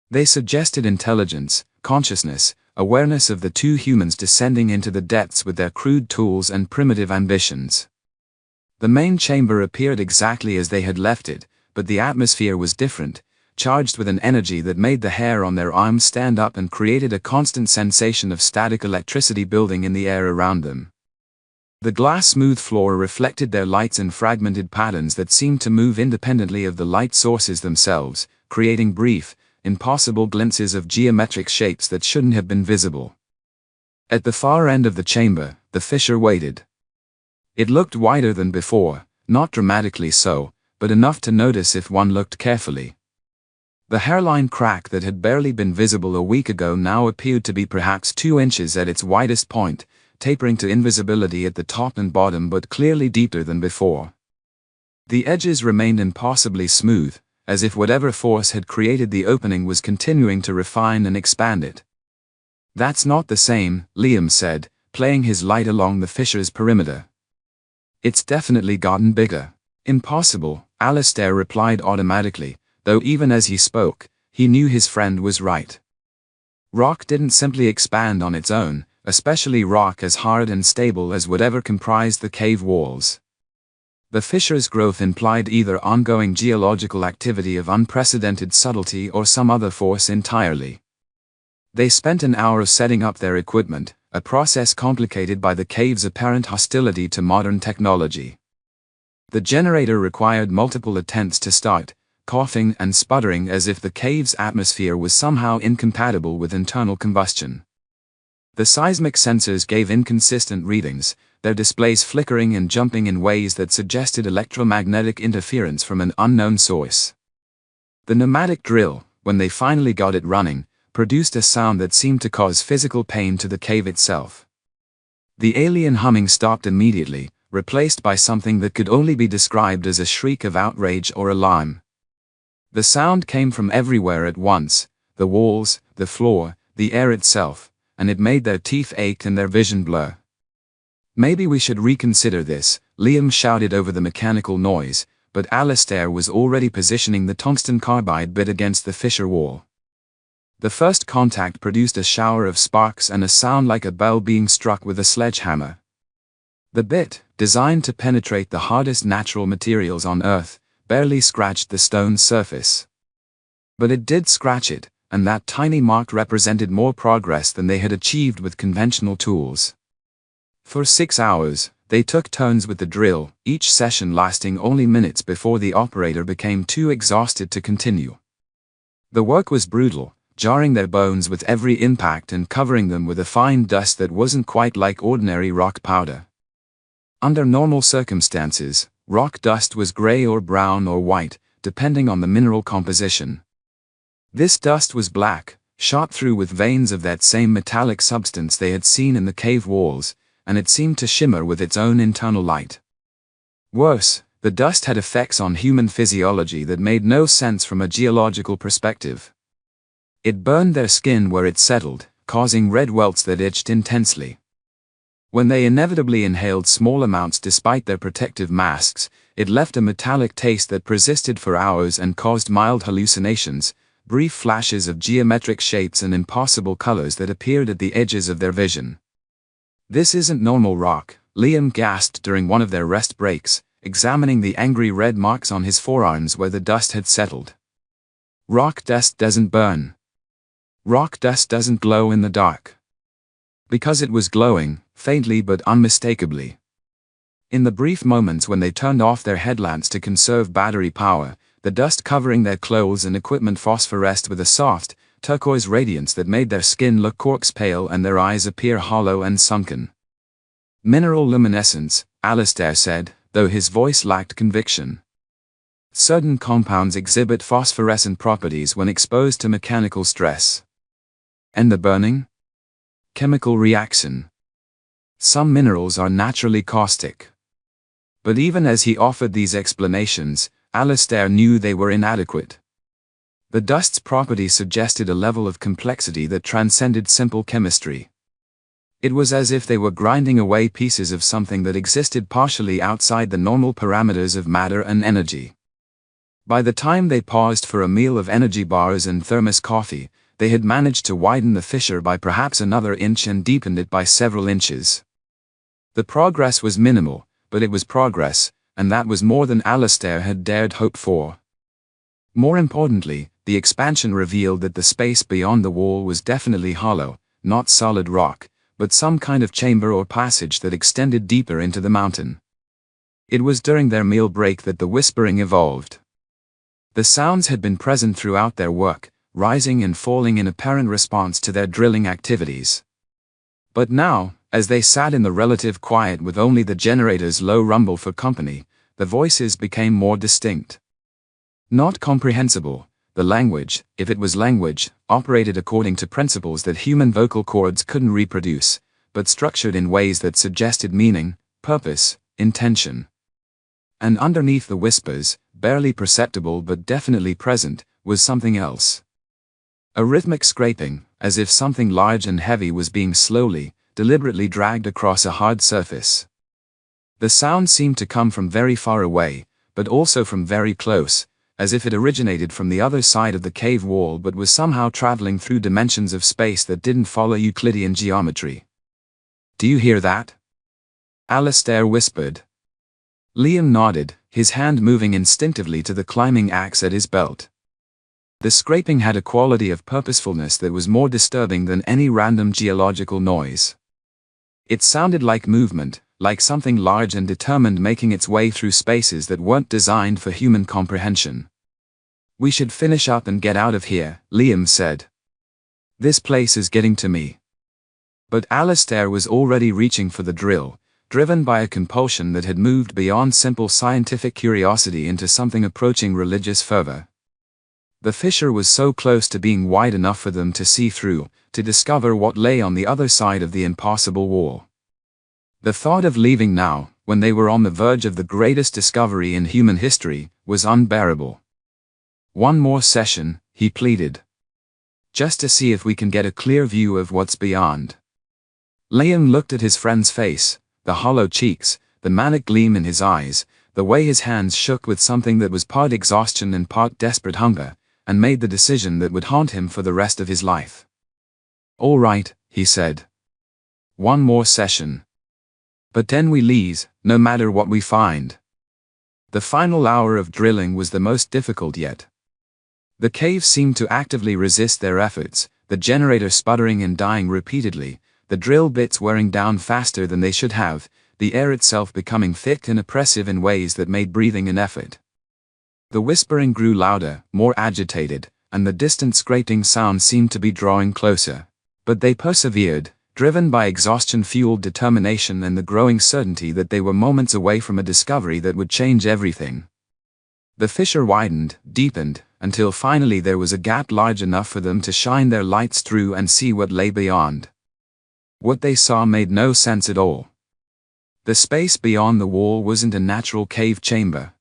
They suggested intelligence, consciousness, awareness of the two humans descending into the depths with their crude tools and primitive ambitions. The main chamber appeared exactly as they had left it, but the atmosphere was different, charged with an energy that made the hair on their arms stand up and created a constant sensation of static electricity building in the air around them. The glass-smooth floor reflected their lights in fragmented patterns that seemed to move independently of the light sources themselves, creating brief, impossible glimpses of geometric shapes that shouldn't have been visible. At the far end of the chamber, the fissure waited. It looked wider than before, not dramatically so, but enough to notice if one looked carefully. The hairline crack that had barely been visible a week ago now appeared to be perhaps 2 inches at its widest point, tapering to invisibility at the top and bottom but clearly deeper than before. The edges remained impossibly smooth, as if whatever force had created the opening was continuing to refine and expand it. "That's not the same," Liam said, playing his light along the fissure's perimeter. "It's definitely gotten bigger." "Impossible," Alistair replied automatically, though even as he spoke, he knew his friend was right. Rock didn't simply expand on its own, especially rock as hard and stable as whatever comprised the cave walls. The fissure's growth implied either ongoing geological activity of unprecedented subtlety or some other force entirely. They spent an hour setting up their equipment, a process complicated by the cave's apparent hostility to modern technology. The generator required multiple attempts to start, coughing and sputtering as if the cave's atmosphere was somehow incompatible with internal combustion. The seismic sensors gave inconsistent readings, their displays flickering and jumping in ways that suggested electromagnetic interference from an unknown source. The pneumatic drill, when they finally got it running, produced a sound that seemed to cause physical pain to the cave itself. The alien humming stopped immediately, replaced by something that could only be described as a shriek of outrage or alarm. The sound came from everywhere at once, the walls, the floor, the air itself, and it made their teeth ache and their vision blur. "Maybe we should reconsider this," Liam shouted over the mechanical noise, but Alistair was already positioning the tungsten carbide bit against the fissure wall. The first contact produced a shower of sparks and a sound like a bell being struck with a sledgehammer. The bit, designed to penetrate the hardest natural materials on Earth, barely scratched the stone's surface. But it did scratch it, and that tiny mark represented more progress than they had achieved with conventional tools. For 6 hours, they took turns with the drill, each session lasting only minutes before the operator became too exhausted to continue. The work was brutal, jarring their bones with every impact and covering them with a fine dust that wasn't quite like ordinary rock powder. Under normal circumstances, rock dust was gray or brown or white, depending on the mineral composition. This dust was black, shot through with veins of that same metallic substance they had seen in the cave walls, and it seemed to shimmer with its own internal light. Worse, the dust had effects on human physiology that made no sense from a geological perspective. It burned their skin where it settled, causing red welts that itched intensely. When they inevitably inhaled small amounts despite their protective masks, it left a metallic taste that persisted for hours and caused mild hallucinations, brief flashes of geometric shapes and impossible colors that appeared at the edges of their vision. "This isn't normal rock," Liam gasped during one of their rest breaks, examining the angry red marks on his forearms where the dust had settled. "Rock dust doesn't burn. Rock dust doesn't glow in the dark." Because it was glowing, faintly but unmistakably. In the brief moments when they turned off their headlamps to conserve battery power, the dust covering their clothes and equipment phosphoresced with a soft, turquoise radiance that made their skin look corpse pale and their eyes appear hollow and sunken. "Mineral luminescence," Alistair said, though his voice lacked conviction. "Certain compounds exhibit phosphorescent properties when exposed to mechanical stress." "And the burning?" "Chemical reaction. Some minerals are naturally caustic." But even as he offered these explanations, Alistair knew they were inadequate. The dust's properties suggested a level of complexity that transcended simple chemistry. It was as if they were grinding away pieces of something that existed partially outside the normal parameters of matter and energy. By the time they paused for a meal of energy bars and thermos coffee, they had managed to widen the fissure by perhaps another inch and deepened it by several inches. The progress was minimal, but it was progress, and that was more than Alistair had dared hope for. More importantly, the expansion revealed that the space beyond the wall was definitely hollow, not solid rock, but some kind of chamber or passage that extended deeper into the mountain. It was during their meal break that the whispering evolved. The sounds had been present throughout their work, rising and falling in apparent response to their drilling activities. But now, as they sat in the relative quiet with only the generator's low rumble for company, the voices became more distinct. Not comprehensible, the language, if it was language, operated according to principles that human vocal cords couldn't reproduce, but structured in ways that suggested meaning, purpose, intention. And underneath the whispers, barely perceptible but definitely present, was something else. A rhythmic scraping, as if something large and heavy was being slowly, deliberately dragged across a hard surface. The sound seemed to come from very far away, but also from very close, as if it originated from the other side of the cave wall but was somehow traveling through dimensions of space that didn't follow Euclidean geometry. "Do you hear that?" Alastair whispered. Liam nodded, his hand moving instinctively to the climbing axe at his belt. The scraping had a quality of purposefulness that was more disturbing than any random geological noise. It sounded like movement, like something large and determined making its way through spaces that weren't designed for human comprehension. "We should finish up and get out of here," Liam said. "This place is getting to me." But Alastair was already reaching for the drill, driven by a compulsion that had moved beyond simple scientific curiosity into something approaching religious fervor. The fissure was so close to being wide enough for them to see through, to discover what lay on the other side of the impassable wall. The thought of leaving now, when they were on the verge of the greatest discovery in human history, was unbearable. "One more session," he pleaded. "Just to see if we can get a clear view of what's beyond." Liam looked at his friend's face, the hollow cheeks, the manic gleam in his eyes, the way his hands shook with something that was part exhaustion and part desperate hunger, and made the decision that would haunt him for the rest of his life. "All right," he said. "One more session. But then we leave, no matter what we find." The final hour of drilling was the most difficult yet. The cave seemed to actively resist their efforts, the generator sputtering and dying repeatedly, the drill bits wearing down faster than they should have, the air itself becoming thick and oppressive in ways that made breathing an effort. The whispering grew louder, more agitated, and the distant scraping sound seemed to be drawing closer. But they persevered, driven by exhaustion-fueled determination and the growing certainty that they were moments away from a discovery that would change everything. The fissure widened, deepened, until finally there was a gap large enough for them to shine their lights through and see what lay beyond. What they saw made no sense at all. The space beyond the wall wasn't a natural cave chamber.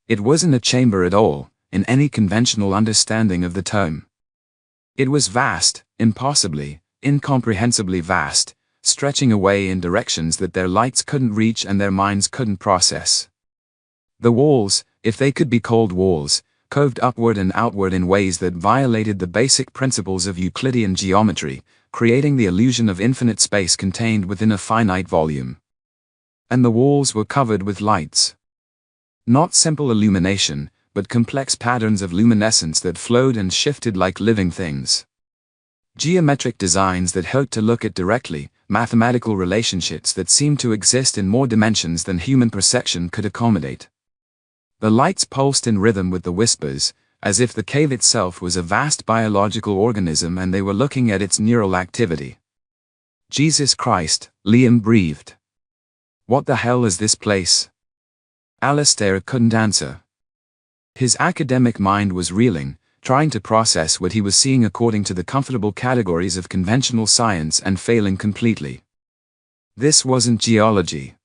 It wasn't a chamber at all, in any conventional understanding of the term. It was vast, impossibly, incomprehensibly vast, stretching away in directions that their lights couldn't reach and their minds couldn't process. The walls, if they could be called walls, curved upward and outward in ways that violated the basic principles of Euclidean geometry, creating the illusion of infinite space contained within a finite volume. And the walls were covered with lights. Not simple illumination, but complex patterns of luminescence that flowed and shifted like living things. Geometric designs that hurt to look at directly, mathematical relationships that seemed to exist in more dimensions than human perception could accommodate. The lights pulsed in rhythm with the whispers, as if the cave itself was a vast biological organism and they were looking at its neural activity. "Jesus Christ," Liam breathed. "What the hell is this place?" Alastair couldn't answer. His academic mind was reeling, trying to process what he was seeing according to the comfortable categories of conventional science and failing completely. This wasn't geology.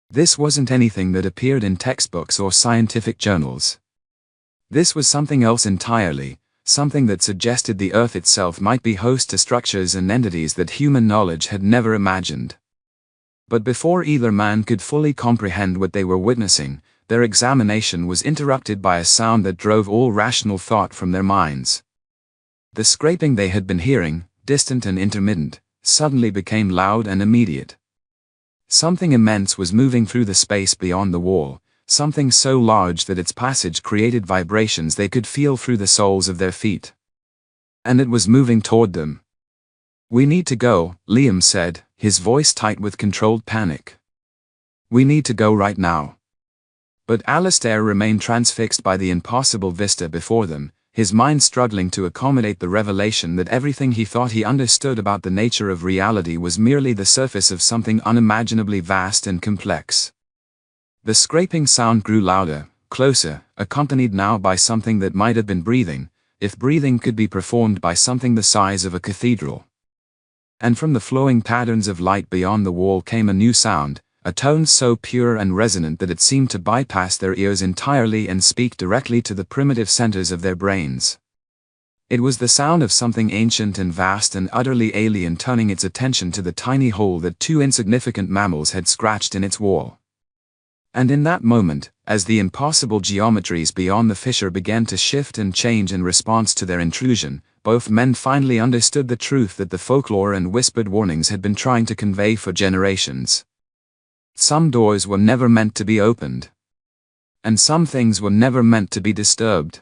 This wasn't anything that appeared in textbooks or scientific journals. This was something else entirely, something that suggested the Earth itself might be host to structures and entities that human knowledge had never imagined. But before either man could fully comprehend what they were witnessing, their examination was interrupted by a sound that drove all rational thought from their minds. The scraping they had been hearing, distant and intermittent, suddenly became loud and immediate. Something immense was moving through the space beyond the wall, something so large that its passage created vibrations they could feel through the soles of their feet. And it was moving toward them. "We need to go," Liam said, his voice tight with controlled panic. "We need to go right now." But Alistair remained transfixed by the impossible vista before them, his mind struggling to accommodate the revelation that everything he thought he understood about the nature of reality was merely the surface of something unimaginably vast and complex. The scraping sound grew louder, closer, accompanied now by something that might have been breathing, if breathing could be performed by something the size of a cathedral. And from the flowing patterns of light beyond the wall came a new sound, a tone so pure and resonant that it seemed to bypass their ears entirely and speak directly to the primitive centers of their brains. It was the sound of something ancient and vast and utterly alien turning its attention to the tiny hole that two insignificant mammals had scratched in its wall. And in that moment, as the impossible geometries beyond the fissure began to shift and change in response to their intrusion, both men finally understood the truth that the folklore and whispered warnings had been trying to convey for generations. Some doors were never meant to be opened. And some things were never meant to be disturbed.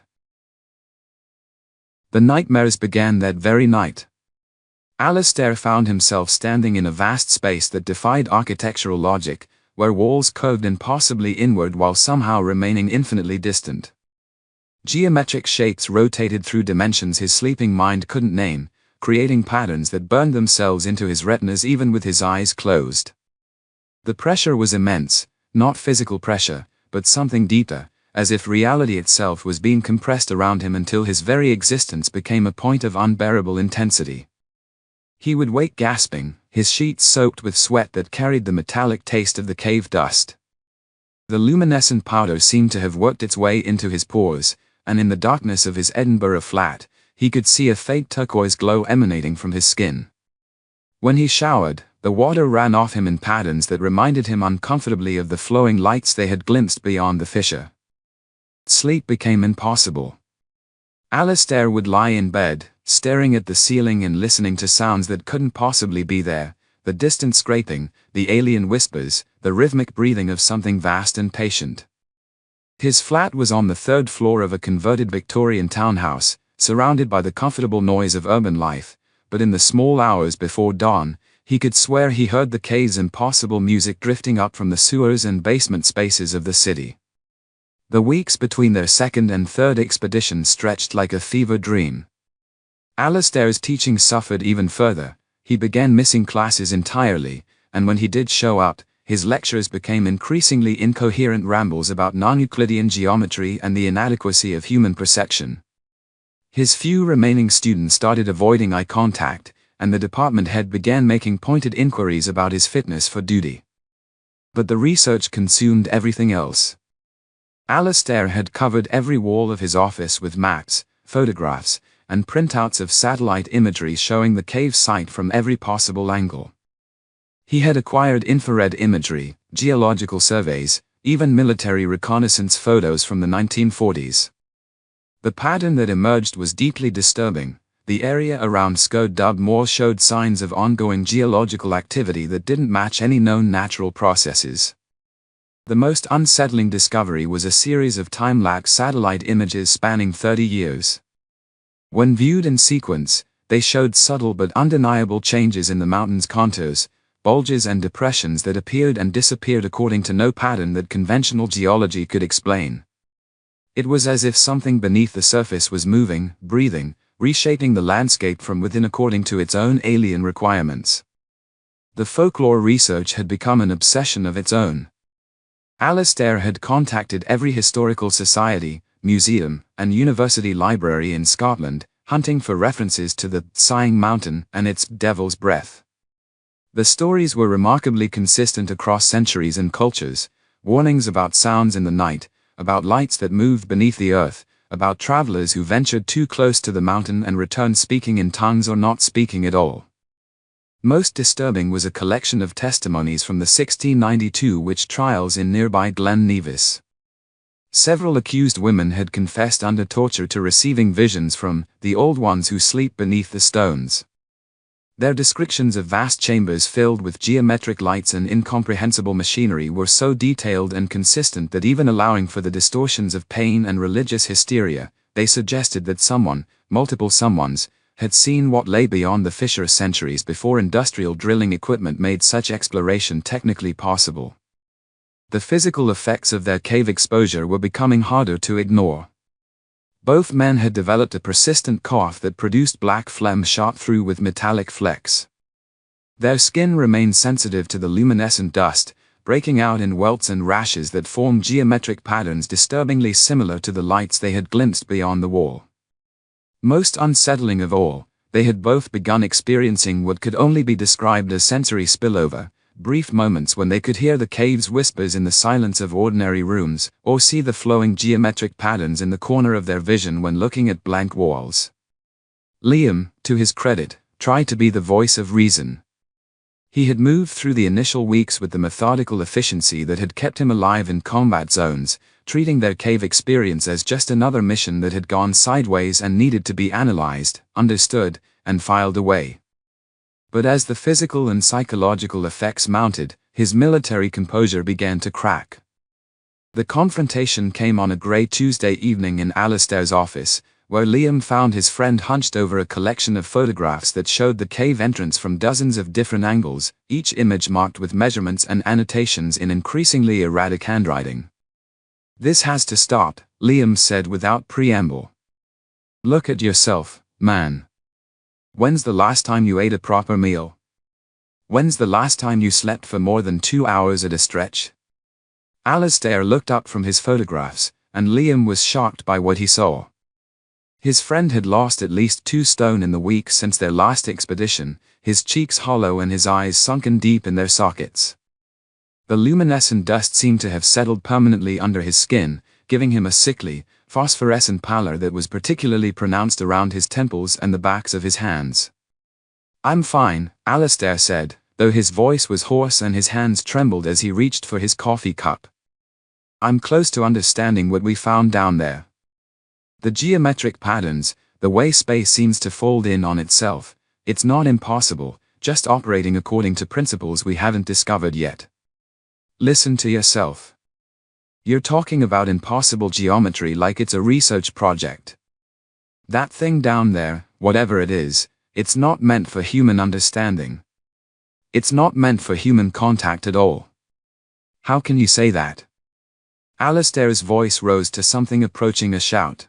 The nightmares began that very night. Alistair found himself standing in a vast space that defied architectural logic, where walls curved impossibly inward while somehow remaining infinitely distant. Geometric shapes rotated through dimensions his sleeping mind couldn't name, creating patterns that burned themselves into his retinas even with his eyes closed. The pressure was immense, not physical pressure, but something deeper, as if reality itself was being compressed around him until his very existence became a point of unbearable intensity. He would wake gasping, his sheets soaked with sweat that carried the metallic taste of the cave dust. The luminescent powder seemed to have worked its way into his pores, and in the darkness of his Edinburgh flat, he could see a faint turquoise glow emanating from his skin. When he showered, the water ran off him in patterns that reminded him uncomfortably of the flowing lights they had glimpsed beyond the fissure. Sleep became impossible. Alistair would lie in bed, staring at the ceiling and listening to sounds that couldn't possibly be there, the distant scraping, the alien whispers, the rhythmic breathing of something vast and patient. His flat was on the third floor of a converted Victorian townhouse, surrounded by the comfortable noise of urban life, but in the small hours before dawn, he could swear he heard the cave's impossible music drifting up from the sewers and basement spaces of the city. The weeks between their second and third expeditions stretched like a fever dream. Alistair's teaching suffered even further. He began missing classes entirely, and when he did show up, his lectures became increasingly incoherent rambles about non-Euclidean geometry and the inadequacy of human perception. His few remaining students started avoiding eye contact, and the department head began making pointed inquiries about his fitness for duty. But the research consumed everything else. Alistair had covered every wall of his office with maps, photographs, and printouts of satellite imagery showing the cave site from every possible angle. He had acquired infrared imagery, geological surveys, even military reconnaissance photos from the 1940s. The pattern that emerged was deeply disturbing. The area around Scottish Moor showed signs of ongoing geological activity that didn't match any known natural processes. The most unsettling discovery was a series of time-lapse satellite images spanning 30 years. When viewed in sequence, they showed subtle but undeniable changes in the mountain's contours, bulges and depressions that appeared and disappeared according to no pattern that conventional geology could explain. It was as if something beneath the surface was moving, breathing, reshaping the landscape from within according to its own alien requirements. The folklore research had become an obsession of its own. Alistair had contacted every historical society, museum, and university library in Scotland, hunting for references to the Sighing Mountain and its Devil's Breath. The stories were remarkably consistent across centuries and cultures, warnings about sounds in the night, about lights that moved beneath the earth, about travelers who ventured too close to the mountain and returned speaking in tongues or not speaking at all. Most disturbing was a collection of testimonies from the 1692 witch trials in nearby Glen Nevis. Several accused women had confessed under torture to receiving visions from the old ones who sleep beneath the stones. Their descriptions of vast chambers filled with geometric lights and incomprehensible machinery were so detailed and consistent that even allowing for the distortions of pain and religious hysteria, they suggested that someone, multiple someones, had seen what lay beyond the fissure centuries before industrial drilling equipment made such exploration technically possible. The physical effects of their cave exposure were becoming harder to ignore. Both men had developed a persistent cough that produced black phlegm shot through with metallic flecks. Their skin remained sensitive to the luminescent dust, breaking out in welts and rashes that formed geometric patterns disturbingly similar to the lights they had glimpsed beyond the wall. Most unsettling of all, they had both begun experiencing what could only be described as sensory spillover, brief moments when they could hear the cave's whispers in the silence of ordinary rooms, or see the flowing geometric patterns in the corner of their vision when looking at blank walls. Liam, to his credit, tried to be the voice of reason. He had moved through the initial weeks with the methodical efficiency that had kept him alive in combat zones, treating their cave experience as just another mission that had gone sideways and needed to be analyzed, understood, and filed away. But as the physical and psychological effects mounted, his military composure began to crack. The confrontation came on a grey Tuesday evening in Alistair's office, where Liam found his friend hunched over a collection of photographs that showed the cave entrance from dozens of different angles, each image marked with measurements and annotations in increasingly erratic handwriting. "This has to stop," Liam said without preamble. "Look at yourself, man. When's the last time you ate a proper meal? When's the last time you slept for more than 2 hours at a stretch?" Alistair looked up from his photographs, and Liam was shocked by what he saw. His friend had lost at least 2 stone in the week since their last expedition, his cheeks hollow and his eyes sunken deep in their sockets. The luminescent dust seemed to have settled permanently under his skin, giving him a sickly, phosphorescent pallor that was particularly pronounced around his temples and the backs of his hands. "I'm fine," Alistair said, though his voice was hoarse and his hands trembled as he reached for his coffee cup. "I'm close to understanding what we found down there. The geometric patterns, the way space seems to fold in on itself, it's not impossible, just operating according to principles we haven't discovered yet. Listen to yourself. You're talking about impossible geometry like it's a research project. That thing down there, whatever it is, it's not meant for human understanding. It's not meant for human contact at all. How can you say that?" Alistair's voice rose to something approaching a shout.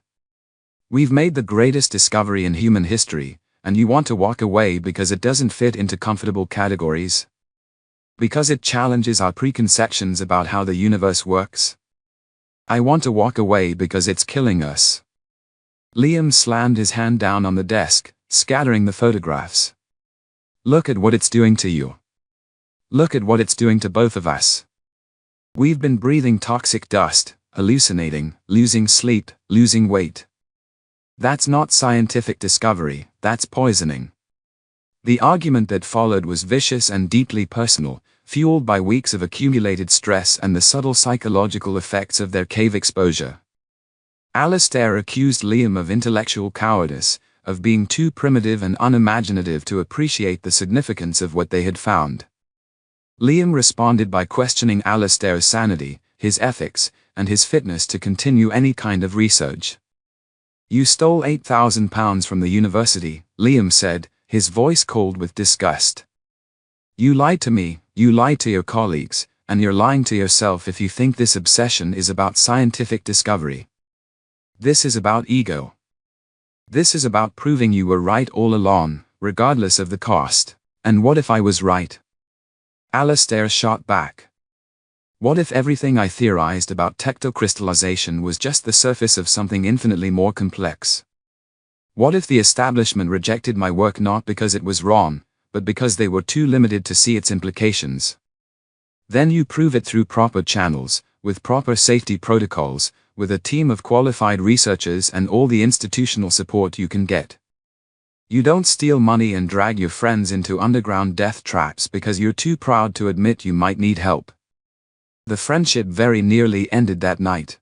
"We've made the greatest discovery in human history, and you want to walk away because it doesn't fit into comfortable categories? Because it challenges our preconceptions about how the universe works? I want to walk away because it's killing us." Liam slammed his hand down on the desk, scattering the photographs. "Look at what it's doing to you. Look at what it's doing to both of us. We've been breathing toxic dust, hallucinating, losing sleep, losing weight. That's not scientific discovery, that's poisoning." The argument that followed was vicious and deeply personal, fueled by weeks of accumulated stress and the subtle psychological effects of their cave exposure. Alistair accused Liam of intellectual cowardice, of being too primitive and unimaginative to appreciate the significance of what they had found. Liam responded by questioning Alistair's sanity, his ethics, and his fitness to continue any kind of research. "You stole £8,000 from the university," Liam said, his voice cold with disgust. "You lied to me, you lied to your colleagues, and you're lying to yourself if you think this obsession is about scientific discovery. This is about ego. This is about proving you were right all along, regardless of the cost. And what if I was right?" Alistair shot back. "What if everything I theorized about tectocrystallization was just the surface of something infinitely more complex? What if the establishment rejected my work not because it was wrong, but because they were too limited to see its implications? Then you prove it through proper channels, with proper safety protocols, with a team of qualified researchers and all the institutional support you can get. You don't steal money and drag your friends into underground death traps because you're too proud to admit you might need help." The friendship very nearly ended that night.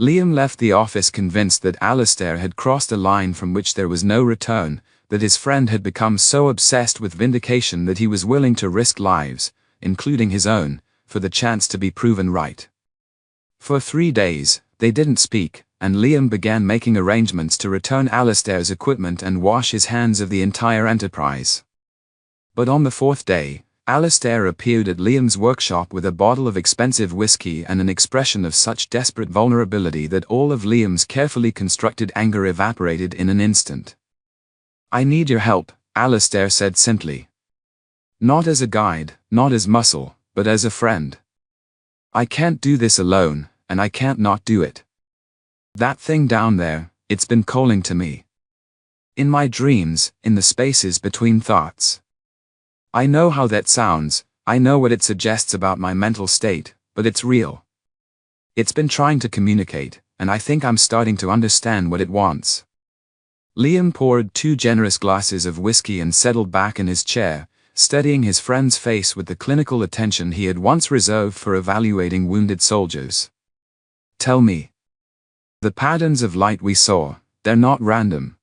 Liam left the office convinced that Alistair had crossed a line from which there was no return, that his friend had become so obsessed with vindication that he was willing to risk lives, including his own, for the chance to be proven right. For 3 days, they didn't speak, and Liam began making arrangements to return Alistair's equipment and wash his hands of the entire enterprise. But on the 4th day, Alistair appeared at Liam's workshop with a bottle of expensive whiskey and an expression of such desperate vulnerability that all of Liam's carefully constructed anger evaporated in an instant. "I need your help," Alistair said simply. "Not as a guide, not as muscle, but as a friend. I can't do this alone, and I can't not do it. That thing down there, it's been calling to me. In my dreams, in the spaces between thoughts. I know how that sounds, I know what it suggests about my mental state, but it's real. It's been trying to communicate, and I think I'm starting to understand what it wants." Liam poured 2 generous glasses of whiskey and settled back in his chair, studying his friend's face with the clinical attention he had once reserved for evaluating wounded soldiers. "Tell me. The patterns of light we saw, they're not random.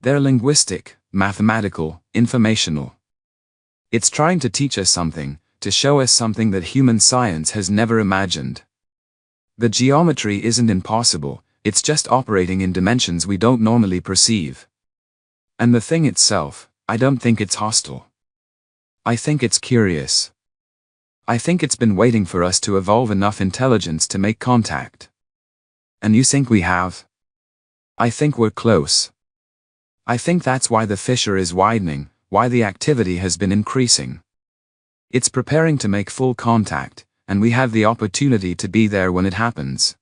They're linguistic, mathematical, informational. It's trying to teach us something, to show us something that human science has never imagined. The geometry isn't impossible, it's just operating in dimensions we don't normally perceive. And the thing itself, I don't think it's hostile. I think it's curious. I think it's been waiting for us to evolve enough intelligence to make contact. And you think we have? I think we're close. I think that's why the fissure is widening, why the activity has been increasing. It's preparing to make full contact, and we have the opportunity to be there when it happens.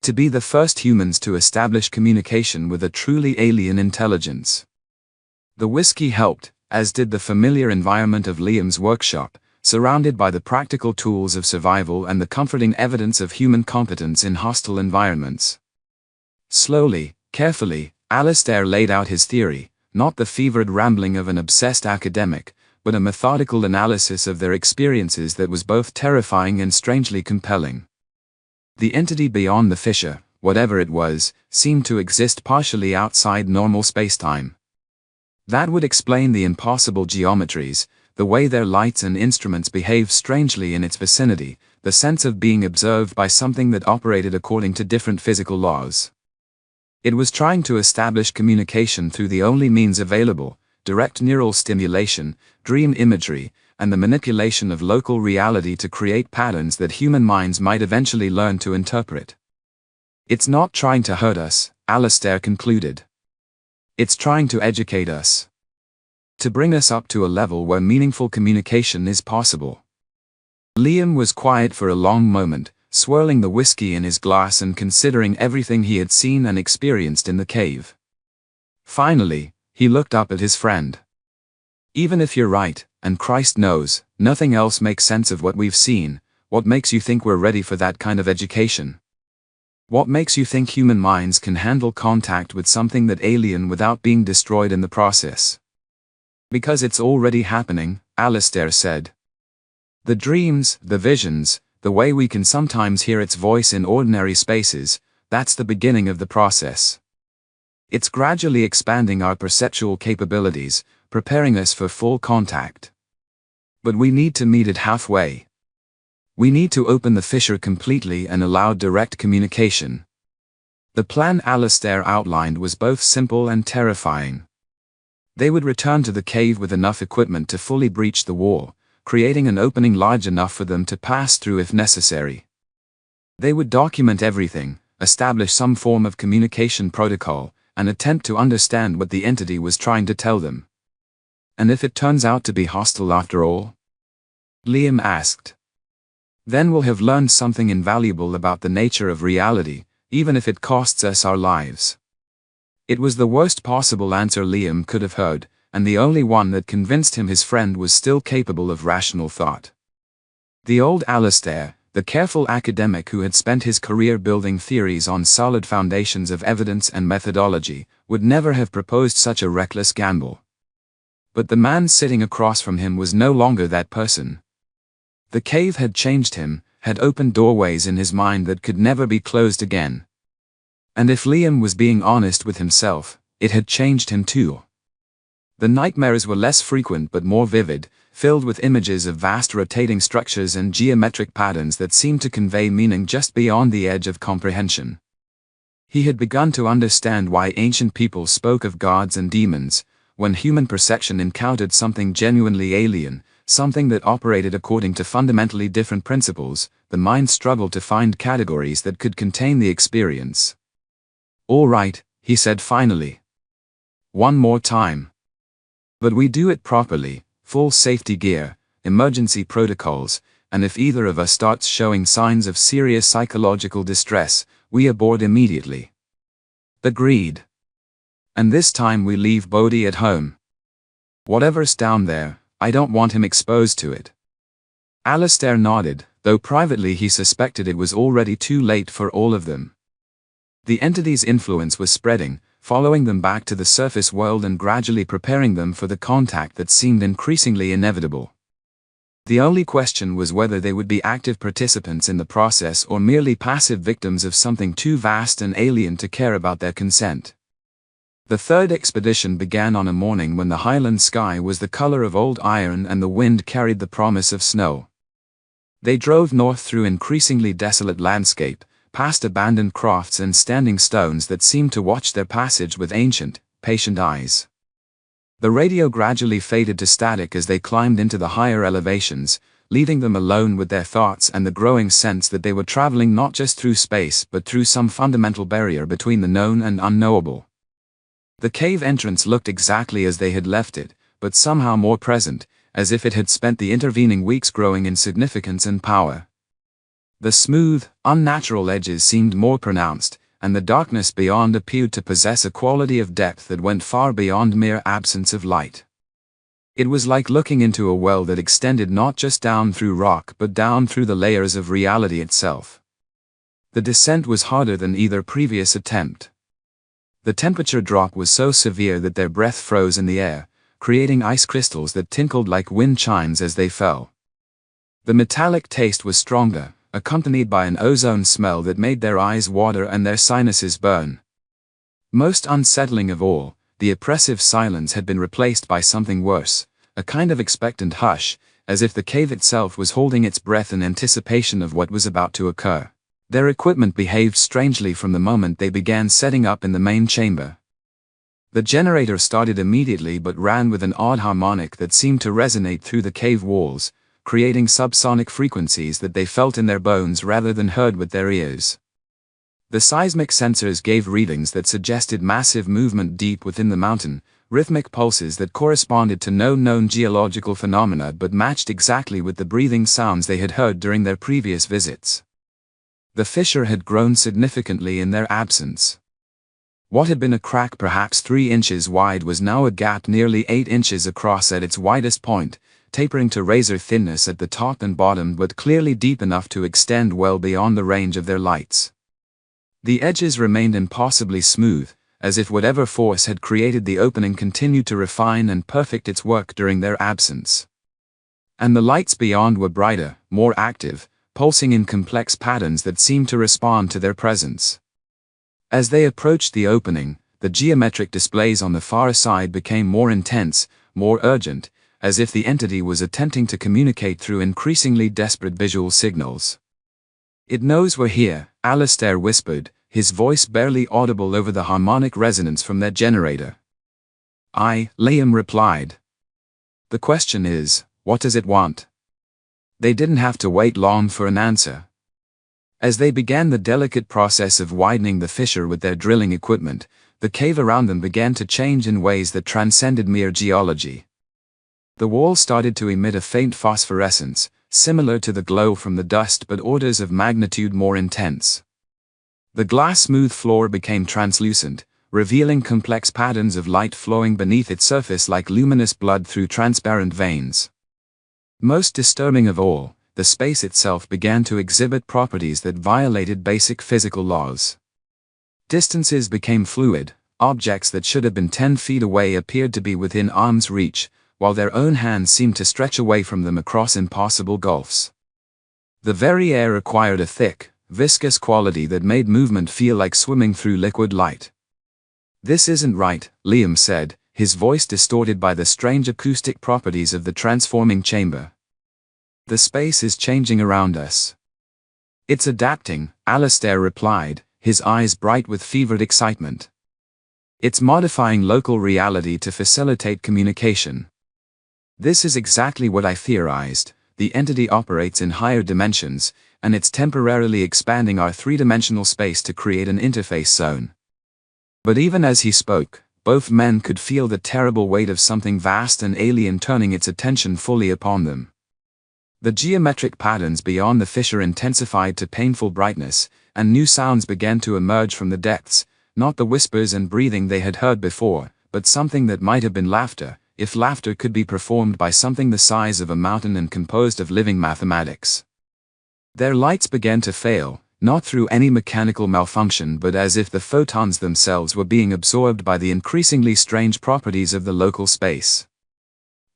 To be the first humans to establish communication with a truly alien intelligence." The whiskey helped, as did the familiar environment of Liam's workshop, surrounded by the practical tools of survival and the comforting evidence of human competence in hostile environments. Slowly, carefully, Alistair laid out his theory, not the fevered rambling of an obsessed academic, but a methodical analysis of their experiences that was both terrifying and strangely compelling. The entity beyond the fissure, whatever it was, seemed to exist partially outside normal spacetime. That would explain the impossible geometries, the way their lights and instruments behaved strangely in its vicinity, the sense of being observed by something that operated according to different physical laws. It was trying to establish communication through the only means available: direct neural stimulation, dream imagery, and the manipulation of local reality to create patterns that human minds might eventually learn to interpret. "It's not trying to hurt us," Alistair concluded. "It's trying to educate us. To bring us up to a level where meaningful communication is possible." Liam was quiet for a long moment, swirling the whiskey in his glass and considering everything he had seen and experienced in the cave. Finally, he looked up at his friend. "Even if you're right, and Christ knows, nothing else makes sense of what we've seen, what makes you think we're ready for that kind of education? What makes you think human minds can handle contact with something that alien without being destroyed in the process?" "Because it's already happening," Alistair said. "The dreams, the visions, the way we can sometimes hear its voice in ordinary spaces, that's the beginning of the process. It's gradually expanding our perceptual capabilities, preparing us for full contact. But we need to meet it halfway. We need to open the fissure completely and allow direct communication." The plan Alistair outlined was both simple and terrifying. They would return to the cave with enough equipment to fully breach the wall, creating an opening large enough for them to pass through if necessary. They would document everything, establish some form of communication protocol, and attempt to understand what the entity was trying to tell them. "And if it turns out to be hostile after all?" Liam asked. "Then we'll have learned something invaluable about the nature of reality, even if it costs us our lives." It was the worst possible answer Liam could have heard, and the only one that convinced him his friend was still capable of rational thought. The old Alistair, the careful academic who had spent his career building theories on solid foundations of evidence and methodology, would never have proposed such a reckless gamble. But the man sitting across from him was no longer that person. The cave had changed him, had opened doorways in his mind that could never be closed again. And if Liam was being honest with himself, it had changed him too. The nightmares were less frequent but more vivid, filled with images of vast rotating structures and geometric patterns that seemed to convey meaning just beyond the edge of comprehension. He had begun to understand why ancient people spoke of gods and demons. When human perception encountered something genuinely alien, something that operated according to fundamentally different principles, the mind struggled to find categories that could contain the experience. "All right," he said finally. "One more time. But we do it properly, full safety gear, emergency protocols, and if either of us starts showing signs of serious psychological distress, we abort immediately." "Agreed. And this time we leave Bodhi at home. Whatever's down there, I don't want him exposed to it." Alistair nodded, though privately he suspected it was already too late for all of them. The entity's influence was spreading, following them back to the surface world and gradually preparing them for the contact that seemed increasingly inevitable. The only question was whether they would be active participants in the process or merely passive victims of something too vast and alien to care about their consent. The third expedition began on a morning when the highland sky was the color of old iron and the wind carried the promise of snow. They drove north through increasingly desolate landscape, past abandoned crafts and standing stones that seemed to watch their passage with ancient, patient eyes. The radio gradually faded to static as they climbed into the higher elevations, leaving them alone with their thoughts and the growing sense that they were traveling not just through space but through some fundamental barrier between the known and unknowable. The cave entrance looked exactly as they had left it, but somehow more present, as if it had spent the intervening weeks growing in significance and power. The smooth, unnatural edges seemed more pronounced, and the darkness beyond appeared to possess a quality of depth that went far beyond mere absence of light. It was like looking into a well that extended not just down through rock but down through the layers of reality itself. The descent was harder than either previous attempt. The temperature drop was so severe that their breath froze in the air, creating ice crystals that tinkled like wind chimes as they fell. The metallic taste was stronger, accompanied by an ozone smell that made their eyes water and their sinuses burn. Most unsettling of all, the oppressive silence had been replaced by something worse, a kind of expectant hush, as if the cave itself was holding its breath in anticipation of what was about to occur. Their equipment behaved strangely from the moment they began setting up in the main chamber. The generator started immediately but ran with an odd harmonic that seemed to resonate through the cave walls, creating subsonic frequencies that they felt in their bones rather than heard with their ears. The seismic sensors gave readings that suggested massive movement deep within the mountain, rhythmic pulses that corresponded to no known geological phenomena but matched exactly with the breathing sounds they had heard during their previous visits. The fissure had grown significantly in their absence. What had been a crack perhaps 3 inches wide was now a gap nearly 8 inches across at its widest point, tapering to razor thinness at the top and bottom but clearly deep enough to extend well beyond the range of their lights. The edges remained impossibly smooth, as if whatever force had created the opening continued to refine and perfect its work during their absence. And the lights beyond were brighter, more active, pulsing in complex patterns that seemed to respond to their presence. As they approached the opening, the geometric displays on the far side became more intense, more urgent, as if the entity was attempting to communicate through increasingly desperate visual signals. "It knows we're here," Alistair whispered, his voice barely audible over the harmonic resonance from their generator. "Aye," Liam replied. "The question is, what does it want?" They didn't have to wait long for an answer. As they began the delicate process of widening the fissure with their drilling equipment, the cave around them began to change in ways that transcended mere geology. The wall started to emit a faint phosphorescence, similar to the glow from the dust but orders of magnitude more intense. The glass-smooth floor became translucent, revealing complex patterns of light flowing beneath its surface like luminous blood through transparent veins. Most disturbing of all, the space itself began to exhibit properties that violated basic physical laws. Distances became fluid, objects that should have been 10 feet away appeared to be within arm's reach, while their own hands seemed to stretch away from them across impossible gulfs. The very air acquired a thick, viscous quality that made movement feel like swimming through liquid light. "This isn't right," Liam said, his voice distorted by the strange acoustic properties of the transforming chamber. "The space is changing around us." "It's adapting," Alastair replied, his eyes bright with fevered excitement. "It's modifying local reality to facilitate communication." "This is exactly what I theorized. The entity operates in higher dimensions, and it's temporarily expanding our three-dimensional space to create an interface zone." But even as he spoke, both men could feel the terrible weight of something vast and alien turning its attention fully upon them. The geometric patterns beyond the fissure intensified to painful brightness, and new sounds began to emerge from the depths, not the whispers and breathing they had heard before, but something that might have been laughter, if laughter could be performed by something the size of a mountain and composed of living mathematics. Their lights began to fail, not through any mechanical malfunction but as if the photons themselves were being absorbed by the increasingly strange properties of the local space.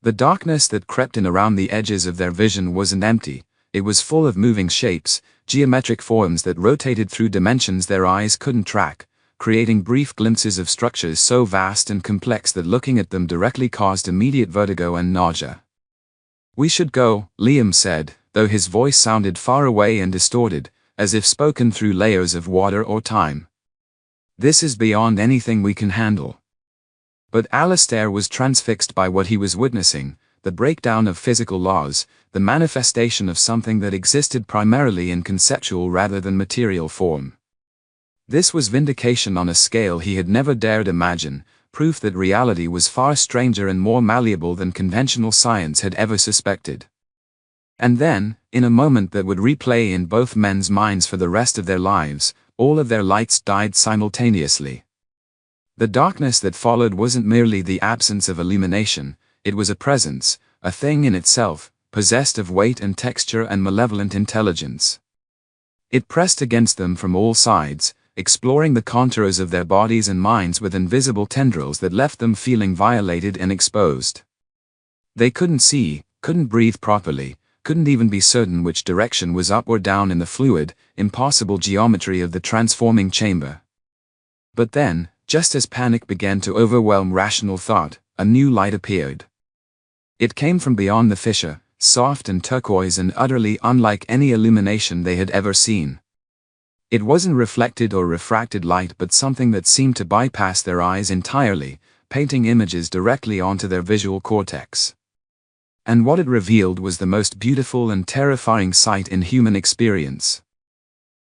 The darkness that crept in around the edges of their vision wasn't empty, it was full of moving shapes, geometric forms that rotated through dimensions their eyes couldn't track, creating brief glimpses of structures so vast and complex that looking at them directly caused immediate vertigo and nausea. "We should go," Liam said, though his voice sounded far away and distorted, as if spoken through layers of water or time. "This is beyond anything we can handle." But Alastair was transfixed by what he was witnessing, the breakdown of physical laws, the manifestation of something that existed primarily in conceptual rather than material form. This was vindication on a scale he had never dared imagine, proof that reality was far stranger and more malleable than conventional science had ever suspected. And then, in a moment that would replay in both men's minds for the rest of their lives, all of their lights died simultaneously. The darkness that followed wasn't merely the absence of illumination, it was a presence, a thing in itself, possessed of weight and texture and malevolent intelligence. It pressed against them from all sides, exploring the contours of their bodies and minds with invisible tendrils that left them feeling violated and exposed. They couldn't see, couldn't breathe properly, couldn't even be certain which direction was up or down in the fluid, impossible geometry of the transforming chamber. But then, just as panic began to overwhelm rational thought, a new light appeared. It came from beyond the fissure, soft and turquoise and utterly unlike any illumination they had ever seen. It wasn't reflected or refracted light but something that seemed to bypass their eyes entirely, painting images directly onto their visual cortex. And what it revealed was the most beautiful and terrifying sight in human experience.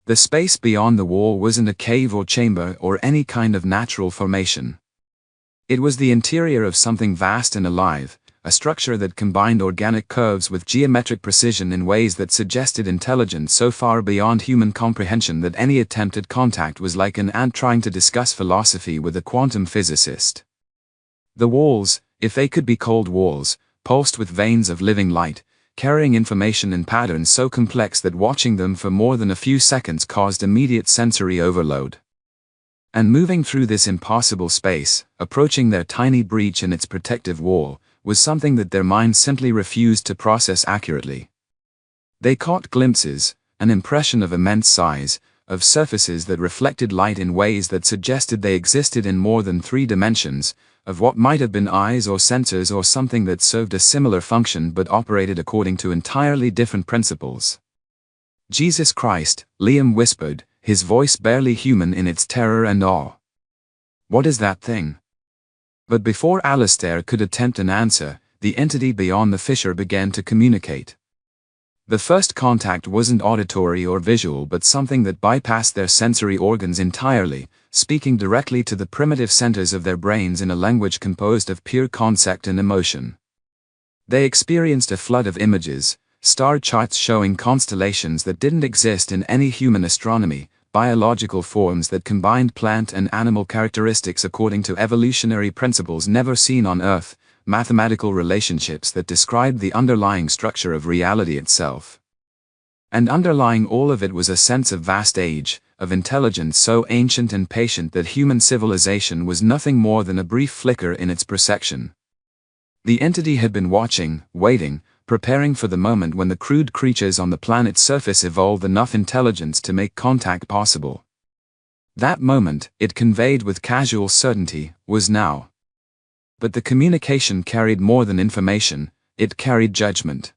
The space beyond the wall wasn't a cave or chamber or any kind of natural formation. It was the interior of something vast and alive, a structure that combined organic curves with geometric precision in ways that suggested intelligence so far beyond human comprehension that any attempt at contact was like an ant trying to discuss philosophy with a quantum physicist. The walls, if they could be called walls, pulsed with veins of living light, carrying information in patterns so complex that watching them for more than a few seconds caused immediate sensory overload. And moving through this impossible space, approaching their tiny breach in its protective wall, was something that their minds simply refused to process accurately. They caught glimpses, an impression of immense size, of surfaces that reflected light in ways that suggested they existed in more than 3 dimensions, of what might have been eyes or sensors or something that served a similar function but operated according to entirely different principles. "Jesus Christ," Liam whispered, his voice barely human in its terror and awe. "What is that thing?" But before Alastair could attempt an answer, the entity beyond the fissure began to communicate. The first contact wasn't auditory or visual but something that bypassed their sensory organs entirely, speaking directly to the primitive centers of their brains in a language composed of pure concept and emotion. They experienced a flood of images, star charts showing constellations that didn't exist in any human astronomy, biological forms that combined plant and animal characteristics according to evolutionary principles never seen on Earth, mathematical relationships that described the underlying structure of reality itself. And underlying all of it was a sense of vast age, of intelligence so ancient and patient that human civilization was nothing more than a brief flicker in its perception. The entity had been watching, waiting, preparing for the moment when the crude creatures on the planet's surface evolved enough intelligence to make contact possible. That moment, it conveyed with casual certainty, was now. But the communication carried more than information, it carried judgment.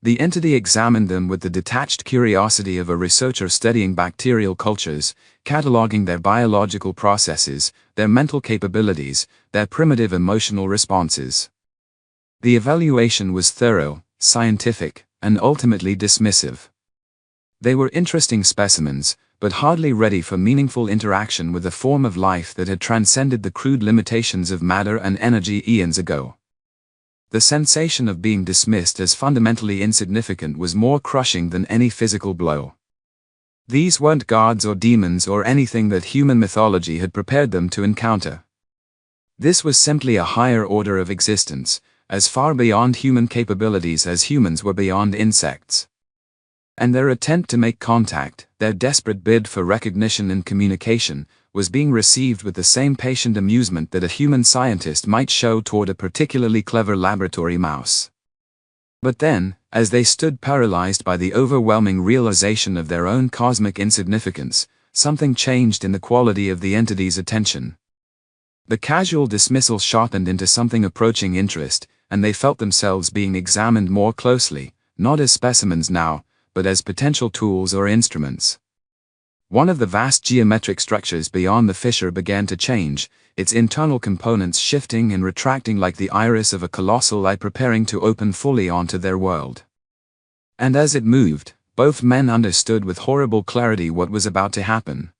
The entity examined them with the detached curiosity of a researcher studying bacterial cultures, cataloging their biological processes, their mental capabilities, their primitive emotional responses. The evaluation was thorough, scientific, and ultimately dismissive. They were interesting specimens, but hardly ready for meaningful interaction with a form of life that had transcended the crude limitations of matter and energy eons ago. The sensation of being dismissed as fundamentally insignificant was more crushing than any physical blow. These weren't gods or demons or anything that human mythology had prepared them to encounter. This was simply a higher order of existence, as far beyond human capabilities as humans were beyond insects. And their attempt to make contact, their desperate bid for recognition and communication, was being received with the same patient amusement that a human scientist might show toward a particularly clever laboratory mouse. But then, as they stood paralyzed by the overwhelming realization of their own cosmic insignificance, something changed in the quality of the entity's attention. The casual dismissal sharpened into something approaching interest, and they felt themselves being examined more closely, not as specimens now, but as potential tools or instruments. One of the vast geometric structures beyond the fissure began to change, its internal components shifting and retracting like the iris of a colossal eye preparing to open fully onto their world. And as it moved, both men understood with horrible clarity what was about to happen.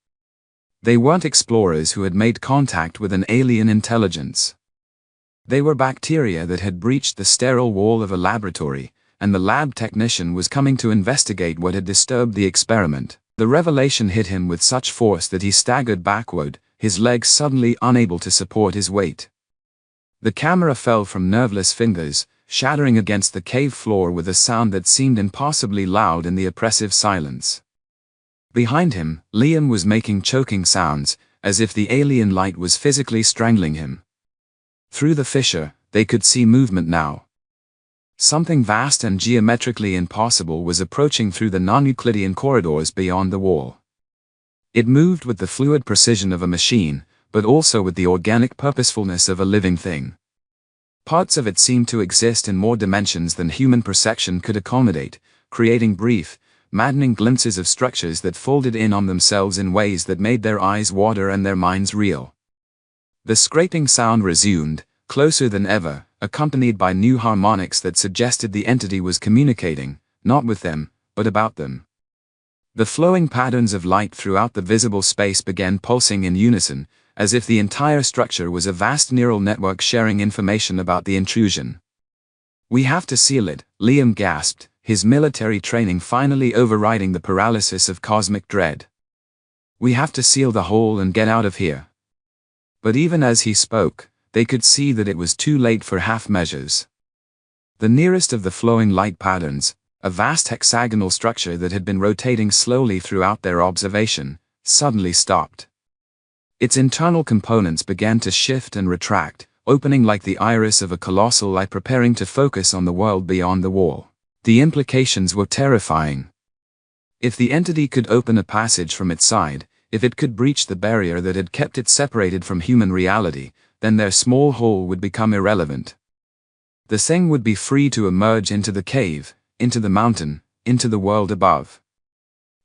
They weren't explorers who had made contact with an alien intelligence. They were bacteria that had breached the sterile wall of a laboratory, and the lab technician was coming to investigate what had disturbed the experiment. The revelation hit him with such force that he staggered backward, his legs suddenly unable to support his weight. The camera fell from nerveless fingers, shattering against the cave floor with a sound that seemed impossibly loud in the oppressive silence. Behind him, Liam was making choking sounds, as if the alien light was physically strangling him. Through the fissure, they could see movement now. Something vast and geometrically impossible was approaching through the non-Euclidean corridors beyond the wall. It moved with the fluid precision of a machine, but also with the organic purposefulness of a living thing. Parts of it seemed to exist in more dimensions than human perception could accommodate, creating brief, maddening glimpses of structures that folded in on themselves in ways that made their eyes water and their minds reel. The scraping sound resumed, closer than ever, accompanied by new harmonics that suggested the entity was communicating, not with them, but about them. The flowing patterns of light throughout the visible space began pulsing in unison, as if the entire structure was a vast neural network sharing information about the intrusion. "We have to seal it," Liam gasped, his military training finally overriding the paralysis of cosmic dread. "We have to seal the hole and get out of here." But even as he spoke, they could see that it was too late for half measures. The nearest of the flowing light patterns, a vast hexagonal structure that had been rotating slowly throughout their observation, suddenly stopped. Its internal components began to shift and retract, opening like the iris of a colossal eye preparing to focus on the world beyond the wall. The implications were terrifying. If the entity could open a passage from its side, if it could breach the barrier that had kept it separated from human reality, then their small hole would become irrelevant. The thing would be free to emerge into the cave, into the mountain, into the world above.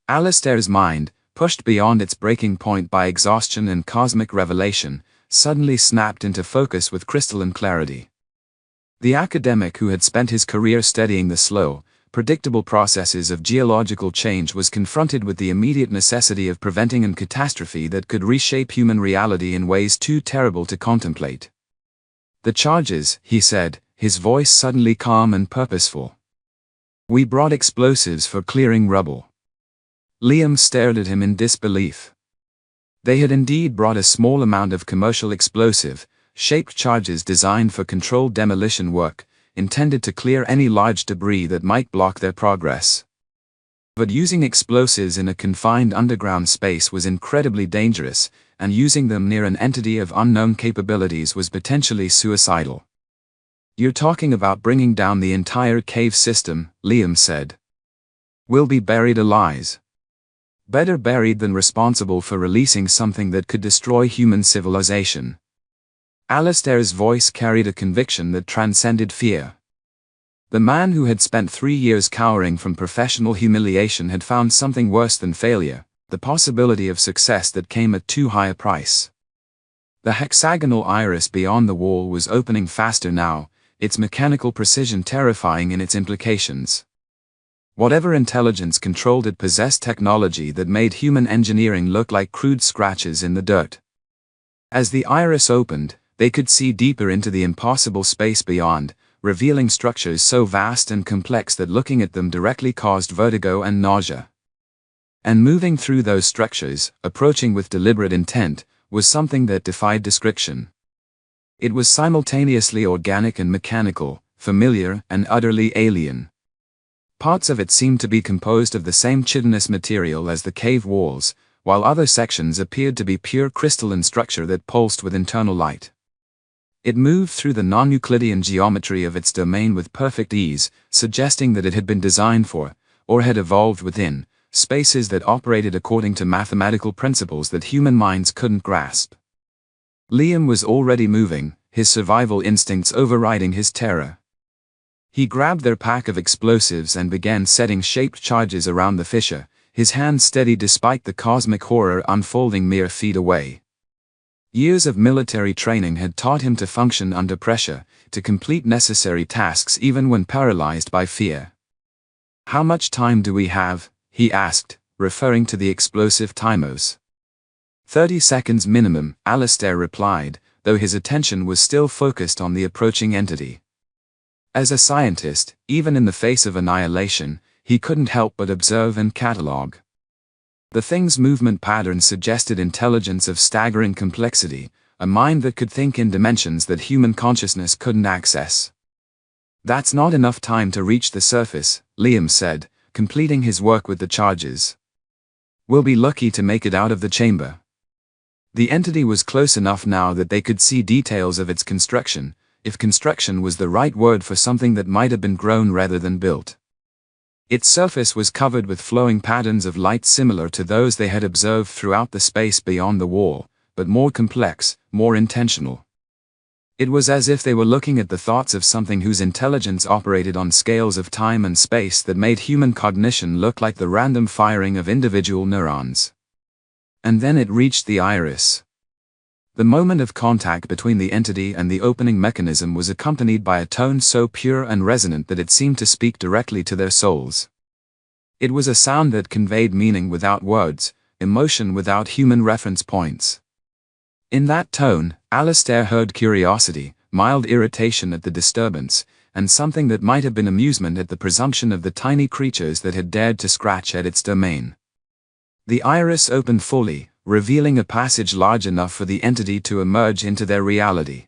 Alistair's mind, pushed beyond its breaking point by exhaustion and cosmic revelation, suddenly snapped into focus with crystalline clarity. The academic who had spent his career studying the slow, predictable processes of geological change was confronted with the immediate necessity of preventing a catastrophe that could reshape human reality in ways too terrible to contemplate. "The charges," he said, his voice suddenly calm and purposeful. "We brought explosives for clearing rubble." Liam stared at him in disbelief. They had indeed brought a small amount of commercial explosive-shaped charges designed for controlled demolition work, intended to clear any large debris that might block their progress. But using explosives in a confined underground space was incredibly dangerous, and using them near an entity of unknown capabilities was potentially suicidal. "You're talking about bringing down the entire cave system," Liam said. "We'll be buried alive. Better buried than responsible for releasing something that could destroy human civilization." Alistair's voice carried a conviction that transcended fear. The man who had spent 3 years cowering from professional humiliation had found something worse than failure, the possibility of success that came at too high a price. The hexagonal iris beyond the wall was opening faster now, its mechanical precision terrifying in its implications. Whatever intelligence controlled it possessed technology that made human engineering look like crude scratches in the dirt. As the iris opened, they could see deeper into the impossible space beyond, revealing structures so vast and complex that looking at them directly caused vertigo and nausea. And moving through those structures, approaching with deliberate intent, was something that defied description. It was simultaneously organic and mechanical, familiar and utterly alien. Parts of it seemed to be composed of the same chitinous material as the cave walls, while other sections appeared to be pure crystalline structure that pulsed with internal light. It moved through the non-Euclidean geometry of its domain with perfect ease, suggesting that it had been designed for, or had evolved within, spaces that operated according to mathematical principles that human minds couldn't grasp. Liam was already moving, his survival instincts overriding his terror. He grabbed their pack of explosives and began setting shaped charges around the fissure, his hand steady despite the cosmic horror unfolding mere feet away. Years of military training had taught him to function under pressure, to complete necessary tasks even when paralyzed by fear. "How much time do we have?" he asked, referring to the explosive timers. 30 seconds minimum, Alistair replied, though his attention was still focused on the approaching entity. As a scientist, even in the face of annihilation, he couldn't help but observe and catalogue. The thing's movement patterns suggested intelligence of staggering complexity, a mind that could think in dimensions that human consciousness couldn't access. "That's not enough time to reach the surface," Liam said, completing his work with the charges. "We'll be lucky to make it out of the chamber." The entity was close enough now that they could see details of its construction, if construction was the right word for something that might have been grown rather than built. Its surface was covered with flowing patterns of light similar to those they had observed throughout the space beyond the wall, but more complex, more intentional. It was as if they were looking at the thoughts of something whose intelligence operated on scales of time and space that made human cognition look like the random firing of individual neurons. And then it reached the iris. The moment of contact between the entity and the opening mechanism was accompanied by a tone so pure and resonant that it seemed to speak directly to their souls. It was a sound that conveyed meaning without words, emotion without human reference points. In that tone, Alistair heard curiosity, mild irritation at the disturbance, and something that might have been amusement at the presumption of the tiny creatures that had dared to scratch at its domain. The iris opened fully, revealing a passage large enough for the entity to emerge into their reality.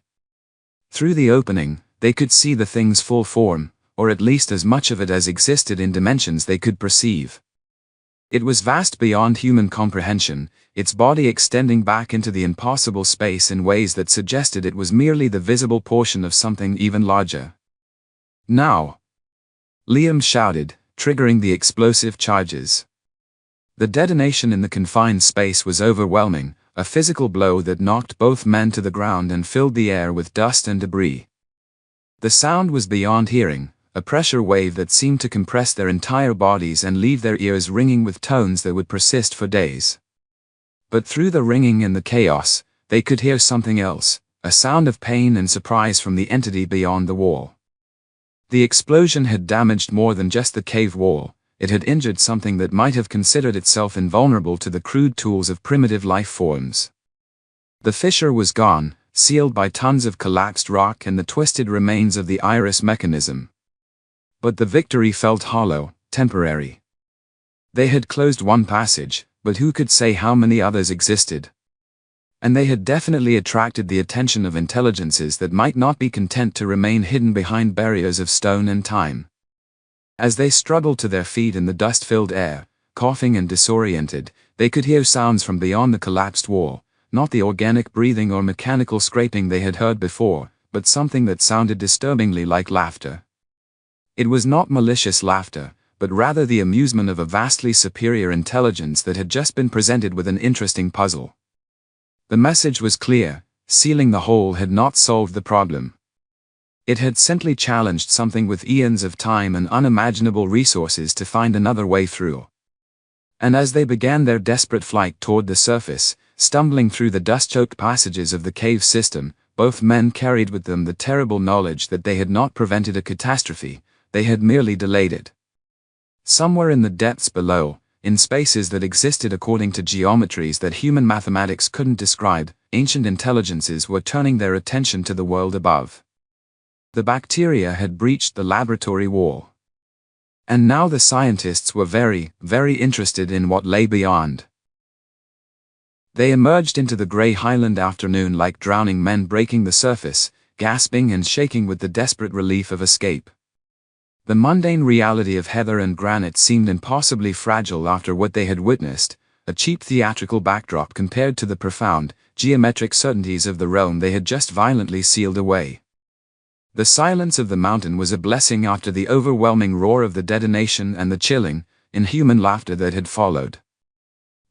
Through the opening, they could see the thing's full form, or at least as much of it as existed in dimensions they could perceive. It was vast beyond human comprehension, its body extending back into the impossible space in ways that suggested it was merely the visible portion of something even larger. "Now!" Liam shouted, triggering the explosive charges. The detonation in the confined space was overwhelming, a physical blow that knocked both men to the ground and filled the air with dust and debris. The sound was beyond hearing, a pressure wave that seemed to compress their entire bodies and leave their ears ringing with tones that would persist for days. But through the ringing and the chaos, they could hear something else, a sound of pain and surprise from the entity beyond the wall. The explosion had damaged more than just the cave wall, it had injured something that might have considered itself invulnerable to the crude tools of primitive life forms. The fissure was gone, sealed by tons of collapsed rock and the twisted remains of the iris mechanism. But the victory felt hollow, temporary. They had closed one passage, but who could say how many others existed? And they had definitely attracted the attention of intelligences that might not be content to remain hidden behind barriers of stone and time. As they struggled to their feet in the dust-filled air, coughing and disoriented, they could hear sounds from beyond the collapsed wall, not the organic breathing or mechanical scraping they had heard before, but something that sounded disturbingly like laughter. It was not malicious laughter, but rather the amusement of a vastly superior intelligence that had just been presented with an interesting puzzle. The message was clear: sealing the hole had not solved the problem. It had simply challenged something with eons of time and unimaginable resources to find another way through. And as they began their desperate flight toward the surface, stumbling through the dust-choked passages of the cave system, both men carried with them the terrible knowledge that they had not prevented a catastrophe, they had merely delayed it. Somewhere in the depths below, in spaces that existed according to geometries that human mathematics couldn't describe, ancient intelligences were turning their attention to the world above. The bacteria had breached the laboratory wall. And now the scientists were very, very interested in what lay beyond. They emerged into the grey highland afternoon like drowning men breaking the surface, gasping and shaking with the desperate relief of escape. The mundane reality of heather and granite seemed impossibly fragile after what they had witnessed, a cheap theatrical backdrop compared to the profound, geometric certainties of the realm they had just violently sealed away. The silence of the mountain was a blessing after the overwhelming roar of the detonation and the chilling, inhuman laughter that had followed.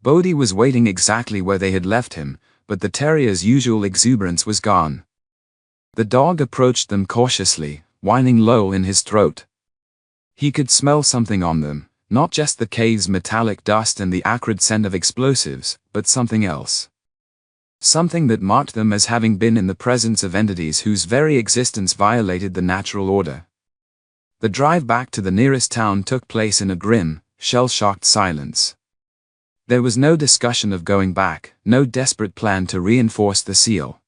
Bodhi was waiting exactly where they had left him, but the terrier's usual exuberance was gone. The dog approached them cautiously, whining low in his throat. He could smell something on them, not just the cave's metallic dust and the acrid scent of explosives, but something else. Something that marked them as having been in the presence of entities whose very existence violated the natural order. The drive back to the nearest town took place in a grim, shell-shocked silence. There was no discussion of going back, no desperate plan to reinforce the seal.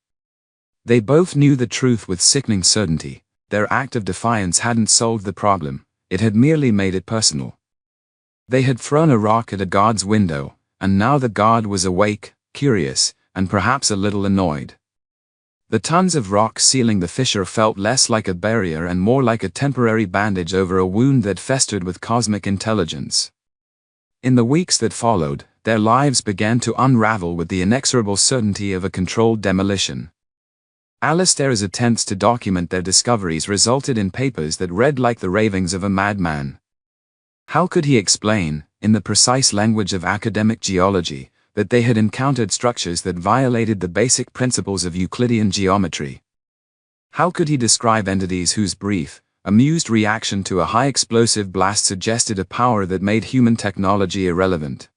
They both knew the truth with sickening certainty. Their act of defiance hadn't solved the problem, it had merely made it personal. They had thrown a rock at a god's window, and now the god was awake, curious, and perhaps a little annoyed. The tons of rock sealing the fissure felt less like a barrier and more like a temporary bandage over a wound that festered with cosmic intelligence. In the weeks that followed, their lives began to unravel with the inexorable certainty of a controlled demolition. Alistair's attempts to document their discoveries resulted in papers that read like the ravings of a madman. How could he explain, in the precise language of academic geology, that they had encountered structures that violated the basic principles of Euclidean geometry? How could he describe entities whose brief, amused reaction to a high-explosive blast suggested a power that made human technology irrelevant?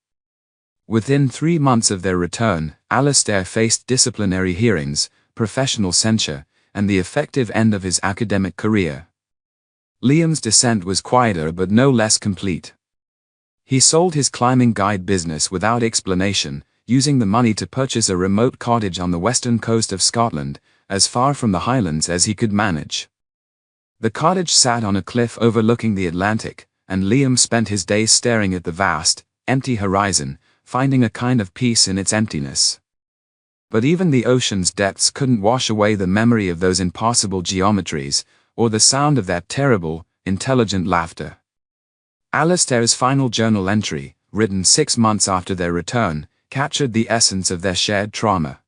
Within 3 months of their return, Alistair faced disciplinary hearings, professional censure, and the effective end of his academic career. Liam's descent was quieter but no less complete. He sold his climbing guide business without explanation, using the money to purchase a remote cottage on the western coast of Scotland, as far from the Highlands as he could manage. The cottage sat on a cliff overlooking the Atlantic, and Liam spent his days staring at the vast, empty horizon, finding a kind of peace in its emptiness. But even the ocean's depths couldn't wash away the memory of those impossible geometries, or the sound of that terrible, intelligent laughter. Alistair's final journal entry, written 6 months after their return, captured the essence of their shared trauma.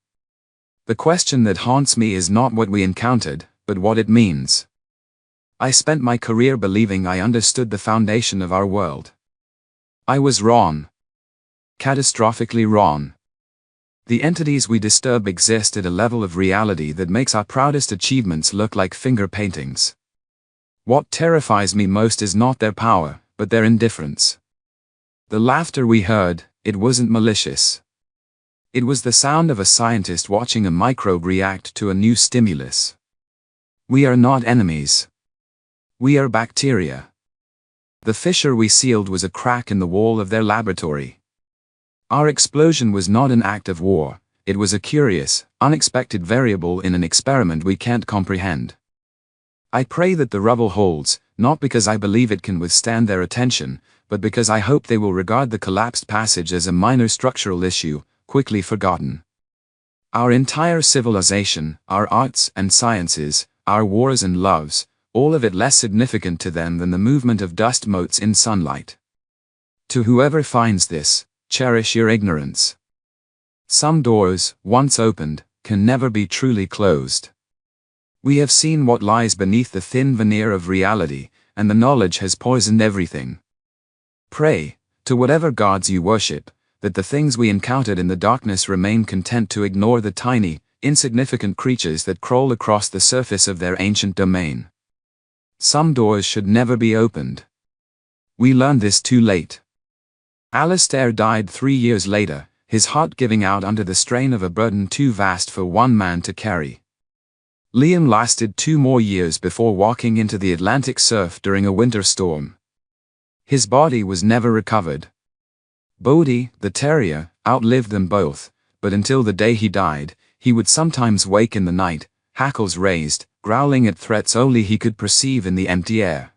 The question that haunts me is not what we encountered, but what it means. I spent my career believing I understood the foundation of our world. I was wrong. Catastrophically wrong. The entities we disturb exist at a level of reality that makes our proudest achievements look like finger paintings. What terrifies me most is not their power, but their indifference. The laughter we heard, it wasn't malicious. It was the sound of a scientist watching a microbe react to a new stimulus. We are not enemies. We are bacteria. The fissure we sealed was a crack in the wall of their laboratory. Our explosion was not an act of war, it was a curious, unexpected variable in an experiment we can't comprehend. I pray that the rubble holds, not because I believe it can withstand their attention, but because I hope they will regard the collapsed passage as a minor structural issue, quickly forgotten. Our entire civilization, our arts and sciences, our wars and loves, all of it less significant to them than the movement of dust motes in sunlight. To whoever finds this, cherish your ignorance. Some doors, once opened, can never be truly closed. We have seen what lies beneath the thin veneer of reality, and the knowledge has poisoned everything. Pray, to whatever gods you worship, that the things we encountered in the darkness remain content to ignore the tiny, insignificant creatures that crawl across the surface of their ancient domain. Some doors should never be opened. We learned this too late. Alastair died 3 years later, his heart giving out under the strain of a burden too vast for one man to carry. Liam lasted 2 more years before walking into the Atlantic surf during a winter storm. His body was never recovered. Bodhi, the terrier, outlived them both, but until the day he died, he would sometimes wake in the night, hackles raised, growling at threats only he could perceive in the empty air.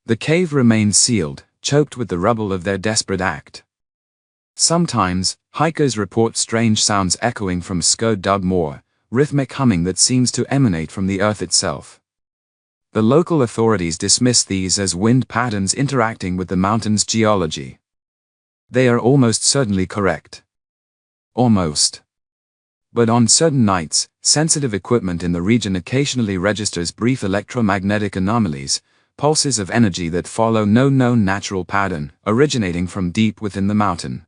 The cave remained sealed, choked with the rubble of their desperate act. Sometimes, hikers report strange sounds echoing from Skird Dug Moor, rhythmic humming that seems to emanate from the earth itself. The local authorities dismiss these as wind patterns interacting with the mountain's geology. They are almost certainly correct. Almost. But on certain nights, sensitive equipment in the region occasionally registers brief electromagnetic anomalies, pulses of energy that follow no known natural pattern, originating from deep within the mountain.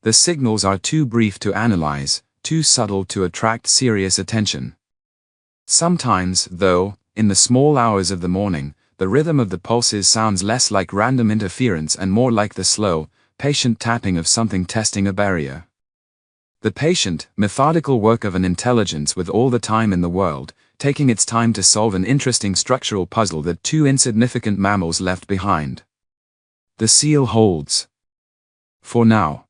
The signals are too brief to analyze, too subtle to attract serious attention. Sometimes, though, in the small hours of the morning, the rhythm of the pulses sounds less like random interference and more like the slow, patient tapping of something testing a barrier. The patient, methodical work of an intelligence with all the time in the world, taking its time to solve an interesting structural puzzle that 2 insignificant mammals left behind. The seal holds. For now.